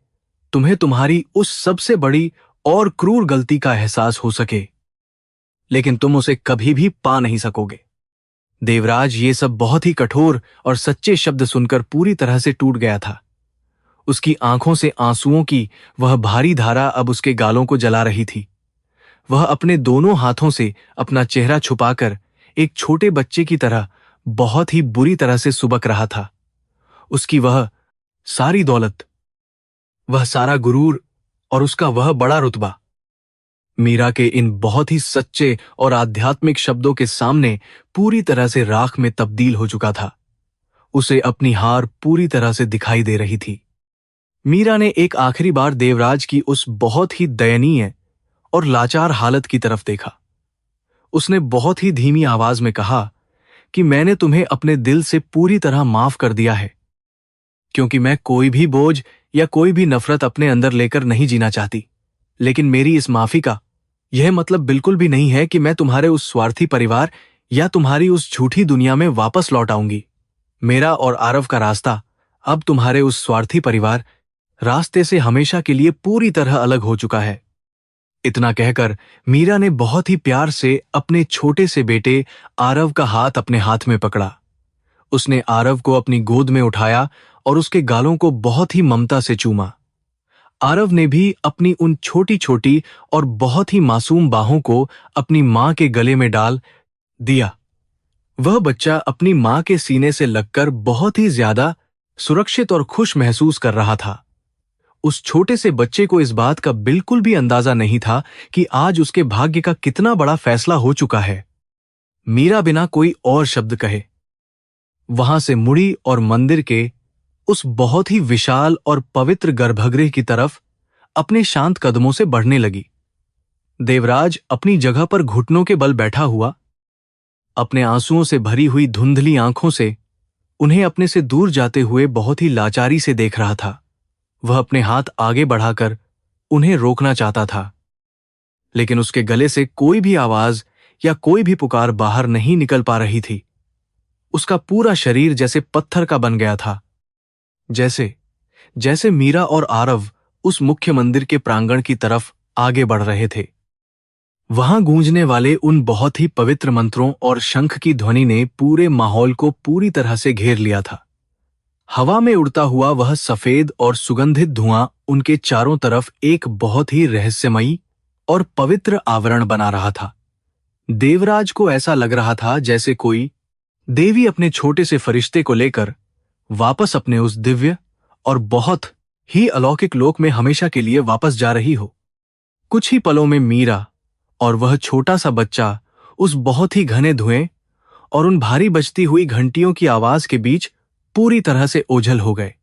तुम्हें तुम्हारी उस सबसे बड़ी और क्रूर गलती का एहसास हो सके, लेकिन तुम उसे कभी भी पा नहीं सकोगे। देवराज ये सब बहुत ही कठोर और सच्चे शब्द सुनकर पूरी तरह से टूट गया था। उसकी आंखों से आंसुओं की वह भारी धारा अब उसके गालों को जला रही थी। वह अपने दोनों हाथों से अपना चेहरा छुपाकर एक छोटे बच्चे की तरह बहुत ही बुरी तरह से सुबक रहा था। उसकी वह सारी दौलत, वह सारा गुरूर और उसका वह बड़ा रुतबा मीरा के इन बहुत ही सच्चे और आध्यात्मिक शब्दों के सामने पूरी तरह से राख में तब्दील हो चुका था। उसे अपनी हार पूरी तरह से दिखाई दे रही थी। मीरा ने एक आखिरी बार देवराज की उस बहुत ही दयनीय और लाचार हालत की तरफ देखा। उसने बहुत ही धीमी आवाज में कहा कि मैंने तुम्हें अपने दिल से पूरी तरह माफ कर दिया है, क्योंकि मैं कोई भी बोझ या कोई भी नफरत अपने अंदर लेकर नहीं जीना चाहती। लेकिन मेरी इस माफी का यह मतलब बिल्कुल भी नहीं है कि मैं तुम्हारे उस स्वार्थी परिवार या तुम्हारी उस झूठी दुनिया में वापस लौट आऊंगी। मेरा और आरव का रास्ता अब तुम्हारे उस स्वार्थी परिवार रास्ते से हमेशा के लिए पूरी तरह अलग हो चुका है। इतना कहकर मीरा ने बहुत ही प्यार से अपने छोटे से बेटे आरव का हाथ अपने हाथ में पकड़ा। उसने आरव को अपनी गोद में उठाया और उसके गालों को बहुत ही ममता से चूमा। आरव ने भी अपनी उन छोटी छोटी और बहुत ही मासूम बाहों को अपनी मां के गले में डाल दिया। वह बच्चा अपनी मां के सीने से लगकर बहुत ही ज्यादा सुरक्षित और खुश महसूस कर रहा था। उस छोटे से बच्चे को इस बात का बिल्कुल भी अंदाजा नहीं था कि आज उसके भाग्य का कितना बड़ा फैसला हो चुका है। मीरा बिना कोई और शब्द कहे वहां से मुड़ी और मंदिर के उस बहुत ही विशाल और पवित्र गर्भगृह की तरफ अपने शांत कदमों से बढ़ने लगी। देवराज अपनी जगह पर घुटनों के बल बैठा हुआ, अपने आंसुओं से भरी हुई धुंधली आंखों से उन्हें अपने से दूर जाते हुए बहुत ही लाचारी से देख रहा था। वह अपने हाथ आगे बढ़ाकर उन्हें रोकना चाहता था, लेकिन उसके गले से कोई भी आवाज या कोई भी पुकार बाहर नहीं निकल पा रही थी। उसका पूरा शरीर जैसे पत्थर का बन गया था। जैसे जैसे मीरा और आरव उस मुख्य मंदिर के प्रांगण की तरफ आगे बढ़ रहे थे, वहां गूंजने वाले उन बहुत ही पवित्र मंत्रों और शंख की ध्वनि ने पूरे माहौल को पूरी तरह से घेर लिया था। हवा में उड़ता हुआ वह सफेद और सुगंधित धुआं उनके चारों तरफ एक बहुत ही रहस्यमयी और पवित्र आवरण बना रहा था। देवराज को ऐसा लग रहा था जैसे कोई देवी अपने छोटे से फरिश्ते को लेकर वापस अपने उस दिव्य और बहुत ही अलौकिक लोक में हमेशा के लिए वापस जा रही हो। कुछ ही पलों में मीरा और वह छोटा सा बच्चा उस बहुत ही घने धुएं और उन भारी बजती हुई घंटियों की आवाज के बीच पूरी तरह से ओझल हो गए।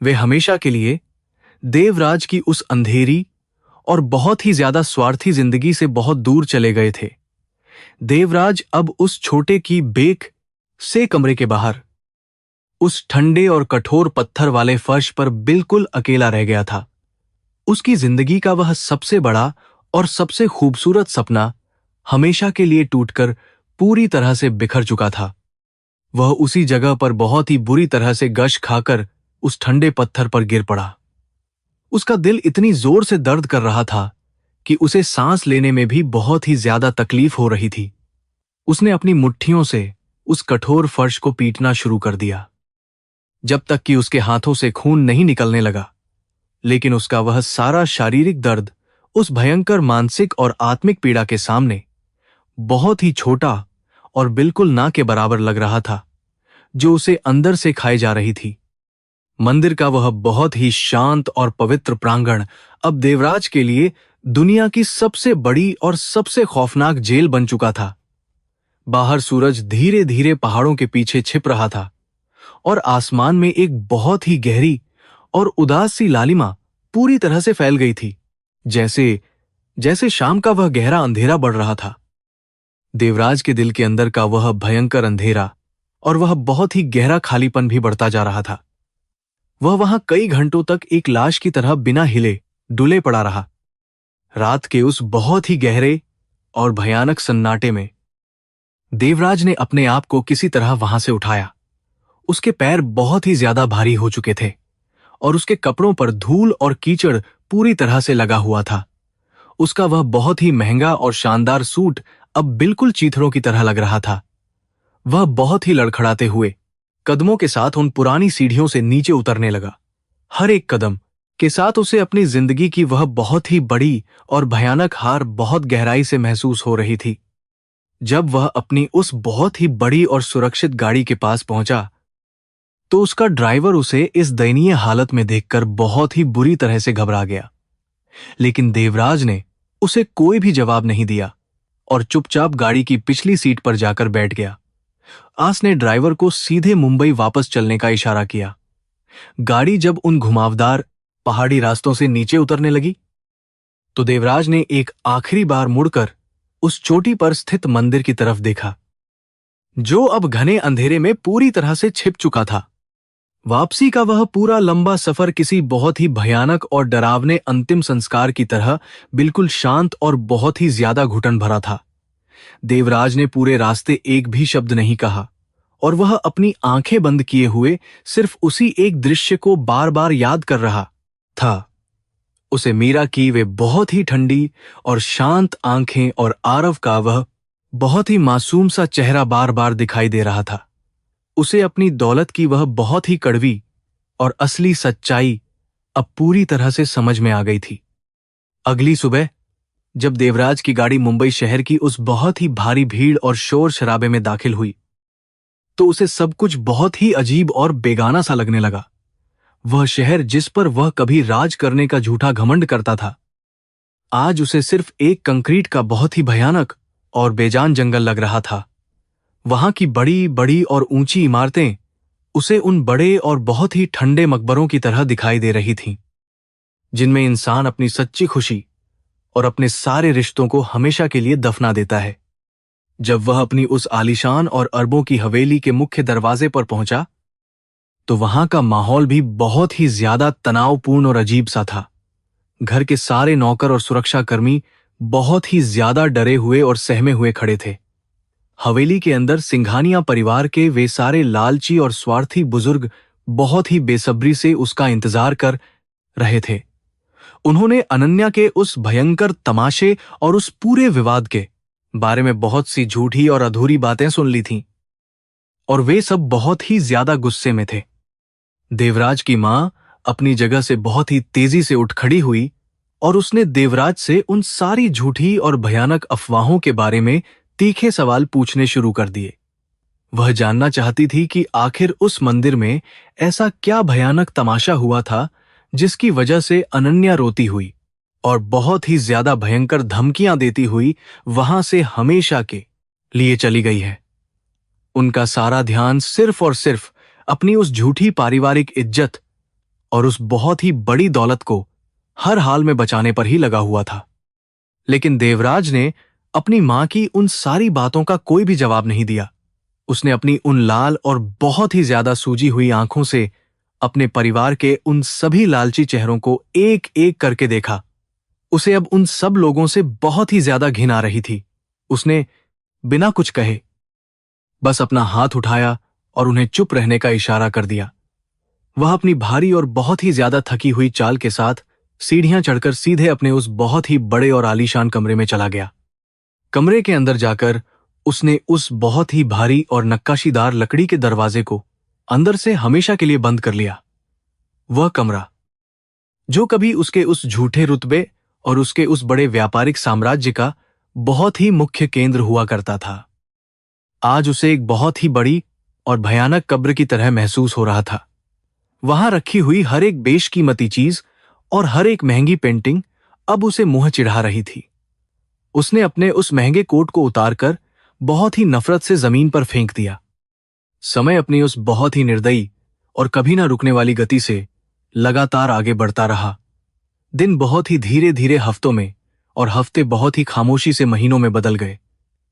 वे हमेशा के लिए देवराज की उस अंधेरी और बहुत ही ज्यादा स्वार्थी जिंदगी से बहुत दूर चले गए थे। देवराज अब उस छोटे की बेक से कमरे के बाहर उस ठंडे और कठोर पत्थर वाले फर्श पर बिल्कुल अकेला रह गया था। उसकी जिंदगी का वह सबसे बड़ा और सबसे खूबसूरत सपना हमेशा के लिए टूटकर पूरी तरह से बिखर चुका था। वह उसी जगह पर बहुत ही बुरी तरह से गश खाकर उस ठंडे पत्थर पर गिर पड़ा। उसका दिल इतनी जोर से दर्द कर रहा था कि उसे सांस लेने में भी बहुत ही ज्यादा तकलीफ हो रही थी। उसने अपनी मुट्ठियों से उस कठोर फर्श को पीटना शुरू कर दिया, जब तक कि उसके हाथों से खून नहीं निकलने लगा। लेकिन उसका वह सारा शारीरिक दर्द उस भयंकर मानसिक और आत्मिक पीड़ा के सामने बहुत ही छोटा और बिल्कुल ना के बराबर लग रहा था, जो उसे अंदर से खाई जा रही थी। मंदिर का वह बहुत ही शांत और पवित्र प्रांगण अब देवराज के लिए दुनिया की सबसे बड़ी और सबसे खौफनाक जेल बन चुका था। बाहर सूरज धीरे धीरे पहाड़ों के पीछे छिप रहा था और आसमान में एक बहुत ही गहरी और उदास सी लालिमा पूरी तरह से फैल गई थी, जैसे जैसे शाम का वह गहरा अंधेरा बढ़ रहा था। देवराज के दिल के अंदर का वह भयंकर अंधेरा और वह बहुत ही गहरा खालीपन भी बढ़ता जा रहा था। वह वहां कई घंटों तक एक लाश की तरह बिना हिले डुले पड़ा रहा। रात के उस बहुत ही गहरे और भयानक सन्नाटे में देवराज ने अपने आप को किसी तरह वहां से उठाया। उसके पैर बहुत ही ज्यादा भारी हो चुके थे और उसके कपड़ों पर धूल और कीचड़ पूरी तरह से लगा हुआ था। उसका वह बहुत ही महंगा और शानदार सूट अब बिल्कुल चीथड़ों की तरह लग रहा था। वह बहुत ही लड़खड़ाते हुए कदमों के साथ उन पुरानी सीढ़ियों से नीचे उतरने लगा। हर एक कदम के साथ उसे अपनी जिंदगी की वह बहुत ही बड़ी और भयानक हार बहुत गहराई से महसूस हो रही थी। जब वह अपनी उस बहुत ही बड़ी और सुरक्षित गाड़ी के पास पहुंचा, तो उसका ड्राइवर उसे इस दयनीय हालत में देखकर बहुत ही बुरी तरह से घबरा गया। लेकिन देवराज ने उसे कोई भी जवाब नहीं दिया और चुपचाप गाड़ी की पिछली सीट पर जाकर बैठ गया। आस ने ड्राइवर को सीधे मुंबई वापस चलने का इशारा किया। गाड़ी जब उन घुमावदार पहाड़ी रास्तों से नीचे उतरने लगी, तो देवराज ने एक आखिरी बार मुड़कर उस चोटी पर स्थित मंदिर की तरफ देखा, जो अब घने अंधेरे में पूरी तरह से छिप चुका था। वापसी का वह पूरा लंबा सफर किसी बहुत ही भयानक और डरावने अंतिम संस्कार की तरह बिल्कुल शांत और बहुत ही ज्यादा घुटन भरा था। देवराज ने पूरे रास्ते एक भी शब्द नहीं कहा और वह अपनी आंखें बंद किए हुए सिर्फ उसी एक दृश्य को बार बार याद कर रहा था। उसे मीरा की वे बहुत ही ठंडी और शांत आंखें और आरव का वह बहुत ही मासूम सा चेहरा बार बार दिखाई दे रहा था। उसे अपनी दौलत की वह बहुत ही कड़वी और असली सच्चाई अब पूरी तरह से समझ में आ गई थी। अगली सुबह जब देवराज की गाड़ी मुंबई शहर की उस बहुत ही भारी भीड़ और शोर शराबे में दाखिल हुई, तो उसे सब कुछ बहुत ही अजीब और बेगाना सा लगने लगा। वह शहर जिस पर वह कभी राज करने का झूठा घमंड करता था, आज उसे सिर्फ एक कंक्रीट का बहुत ही भयानक और बेजान जंगल लग रहा था। वहां की बड़ी बड़ी और ऊंची इमारतें उसे उन बड़े और बहुत ही ठंडे मकबरों की तरह दिखाई दे रही थीं, जिनमें इंसान अपनी सच्ची खुशी और अपने सारे रिश्तों को हमेशा के लिए दफना देता है। जब वह अपनी उस आलीशान और अरबों की हवेली के मुख्य दरवाजे पर पहुंचा, तो वहां का माहौल भी बहुत ही ज्यादा तनावपूर्ण और अजीब सा था। घर के सारे नौकर और सुरक्षाकर्मी बहुत ही ज्यादा डरे हुए और सहमे हुए खड़े थे। हवेली के अंदर सिंघानिया परिवार के वे सारे लालची और स्वार्थी बुजुर्ग बहुत ही बेसब्री से उसका इंतजार कर रहे थे। उन्होंने अनन्या के उस भयंकर तमाशे और उस पूरे विवाद के बारे में बहुत सी झूठी और अधूरी बातें सुन ली थीं, और वे सब बहुत ही ज्यादा गुस्से में थे। देवराज की मां अपनी जगह से बहुत ही तेजी से उठ खड़ी हुई और उसने देवराज से उन सारी झूठी और भयानक अफवाहों के बारे में तीखे सवाल पूछने शुरू कर दिए। वह जानना चाहती थी कि आखिर उस मंदिर में ऐसा क्या भयानक तमाशा हुआ था जिसकी वजह से अनन्या रोती हुई और बहुत ही ज्यादा भयंकर धमकियां देती हुई वहां से हमेशा के लिए चली गई है। उनका सारा ध्यान सिर्फ और सिर्फ अपनी उस झूठी पारिवारिक इज्जत और उस बहुत ही बड़ी दौलत को हर हाल में बचाने पर ही लगा हुआ था। लेकिन देवराज ने अपनी मां की उन सारी बातों का कोई भी जवाब नहीं दिया। उसने अपनी उन लाल और बहुत ही ज्यादा सूजी हुई आंखों से अपने परिवार के उन सभी लालची चेहरों को एक एक करके देखा। उसे अब उन सब लोगों से बहुत ही ज्यादा घिन आ रही थी। उसने बिना कुछ कहे बस अपना हाथ उठाया और उन्हें चुप रहने का इशारा कर दिया। वह अपनी भारी और बहुत ही ज्यादा थकी हुई चाल के साथ सीढ़ियां चढ़कर सीधे अपने उस बहुत ही बड़े और आलीशान कमरे में चला गया। कमरे के अंदर जाकर उसने उस बहुत ही भारी और नक्काशीदार लकड़ी के दरवाजे को अंदर से हमेशा के लिए बंद कर लिया। वह कमरा जो कभी उसके उस झूठे रुतबे और उसके उस बड़े व्यापारिक साम्राज्य का बहुत ही मुख्य केंद्र हुआ करता था, आज उसे एक बहुत ही बड़ी और भयानक कब्र की तरह महसूस हो रहा था। वहां रखी हुई हर एक बेशकीमती चीज और हर एक महंगी पेंटिंग अब उसे मुंह चिढ़ा रही थी। उसने अपने उस महंगे कोट को उतारकर बहुत ही नफरत से जमीन पर फेंक दिया। समय अपनी उस बहुत ही निर्दयी और कभी ना रुकने वाली गति से लगातार आगे बढ़ता रहा। दिन बहुत ही धीरे धीरे हफ्तों में और हफ्ते बहुत ही खामोशी से महीनों में बदल गए।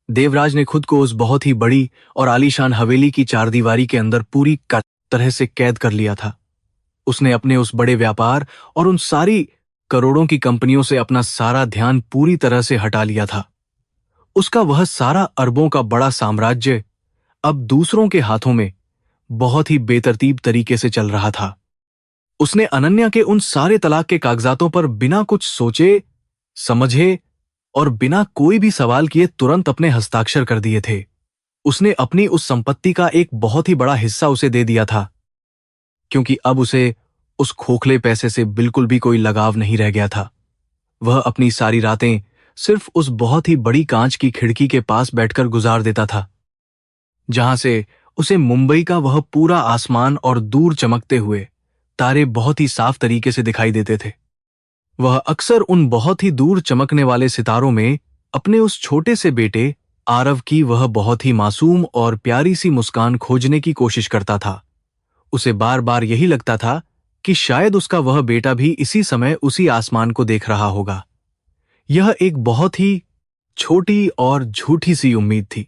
देवराज ने खुद को उस बहुत ही बड़ी और आलीशान हवेली की चारदीवारी के अंदर पूरी तरह से कैद कर लिया था। उसने अपने उस बड़े व्यापार और उन सारी करोड़ों की कंपनियों से अपना सारा ध्यान पूरी तरह से हटा लिया था। उसका वह सारा अरबों का बड़ा साम्राज्य अब दूसरों के हाथों में बहुत ही बेतरतीब तरीके से चल रहा था। उसने अनन्या के उन सारे तलाक के कागजातों पर बिना कुछ सोचे समझे और बिना कोई भी सवाल किए तुरंत अपने हस्ताक्षर कर दिए थे। उसने अपनी उस संपत्ति का एक बहुत ही बड़ा हिस्सा उसे दे दिया था, क्योंकि अब उसे उस खोखले पैसे से बिल्कुल भी कोई लगाव नहीं रह गया था। वह अपनी सारी रातें सिर्फ उस बहुत ही बड़ी कांच की खिड़की के पास बैठकर गुजार देता था, जहां से उसे मुंबई का वह पूरा आसमान और दूर चमकते हुए तारे बहुत ही साफ तरीके से दिखाई देते थे। वह अक्सर उन बहुत ही दूर चमकने वाले सितारों में अपने उस छोटे से बेटे आरव की वह बहुत ही मासूम और प्यारी सी मुस्कान खोजने की कोशिश करता था। उसे बार बार यही लगता था कि शायद उसका वह बेटा भी इसी समय उसी आसमान को देख रहा होगा। यह एक बहुत ही छोटी और झूठी सी उम्मीद थी,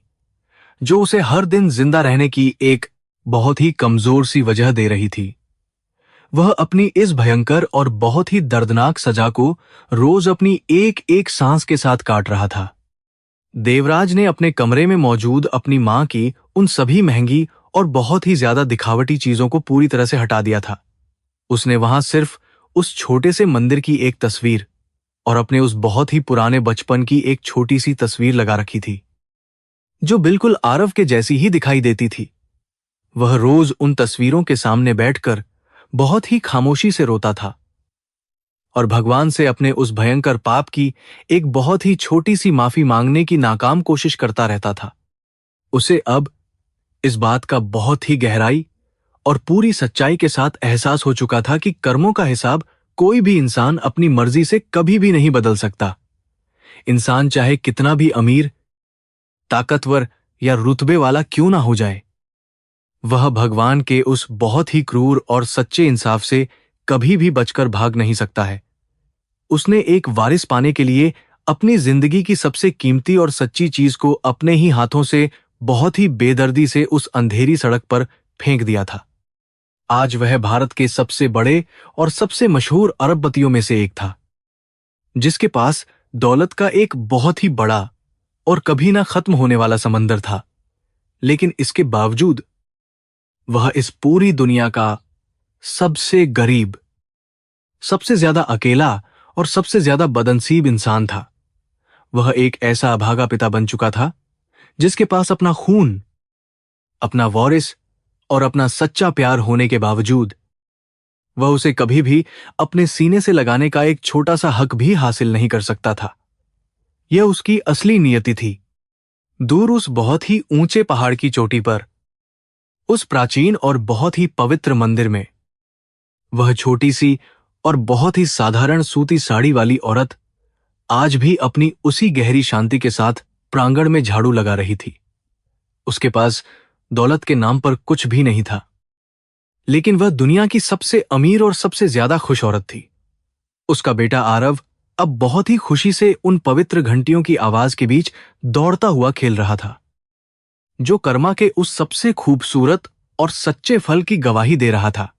जो उसे हर दिन जिंदा रहने की एक बहुत ही कमजोर सी वजह दे रही थी। वह अपनी इस भयंकर और बहुत ही दर्दनाक सजा को रोज अपनी एक एक सांस के साथ काट रहा था। देवराज ने अपने कमरे में मौजूद अपनी मां की उन सभी महंगी और बहुत ही ज्यादा दिखावटी चीजों को पूरी तरह से हटा दिया था। उसने वहां सिर्फ उस छोटे से मंदिर की एक तस्वीर और अपने उस बहुत ही पुराने बचपन की एक छोटी सी तस्वीर लगा रखी थी, जो बिल्कुल आरव के जैसी ही दिखाई देती थी। वह रोज उन तस्वीरों के सामने बैठकर बहुत ही खामोशी से रोता था और भगवान से अपने उस भयंकर पाप की एक बहुत ही छोटी सी माफी मांगने की नाकाम कोशिश करता रहता था। उसे अब इस बात का बहुत ही गहराई और पूरी सच्चाई के साथ एहसास हो चुका था कि कर्मों का हिसाब कोई भी इंसान अपनी मर्जी से कभी भी नहीं बदल सकता। इंसान चाहे कितना भी अमीर, ताकतवर या रुतबे वाला क्यों ना हो जाए, वह भगवान के उस बहुत ही क्रूर और सच्चे इंसाफ से कभी भी बचकर भाग नहीं सकता है। उसने एक वारिस पाने के लिए अपनी जिंदगी की सबसे कीमती और सच्ची चीज को अपने ही हाथों से बहुत ही बेदर्दी से उस अंधेरी सड़क पर फेंक दिया था। आज वह भारत के सबसे बड़े और सबसे मशहूर अरबपतियों में से एक था, जिसके पास दौलत का एक बहुत ही बड़ा और कभी ना खत्म होने वाला समंदर था। लेकिन इसके बावजूद वह इस पूरी दुनिया का सबसे गरीब, सबसे ज्यादा अकेला और सबसे ज्यादा बदनसीब इंसान था। वह एक ऐसा अभागा पिता बन चुका था जिसके पास अपना खून, अपना वारिस और अपना सच्चा प्यार होने के बावजूद वह उसे कभी भी अपने सीने से लगाने का एक छोटा सा हक भी हासिल नहीं कर सकता था। यह उसकी असली नियति थी। दूर उस बहुत ही ऊंचे पहाड़ की चोटी पर, उस प्राचीन और बहुत ही पवित्र मंदिर में, वह छोटी सी और बहुत ही साधारण सूती साड़ी वाली औरत आज भी अपनी उसी गहरी शांति के साथ प्रांगण में झाड़ू लगा रही थी। उसके पास दौलत के नाम पर कुछ भी नहीं था, लेकिन वह दुनिया की सबसे अमीर और सबसे ज्यादा खुश औरत थी। उसका बेटा आरव अब बहुत ही खुशी से उन पवित्र घंटियों की आवाज के बीच दौड़ता हुआ खेल रहा था, जो कर्मा के उस सबसे खूबसूरत और सच्चे फल की गवाही दे रहा था।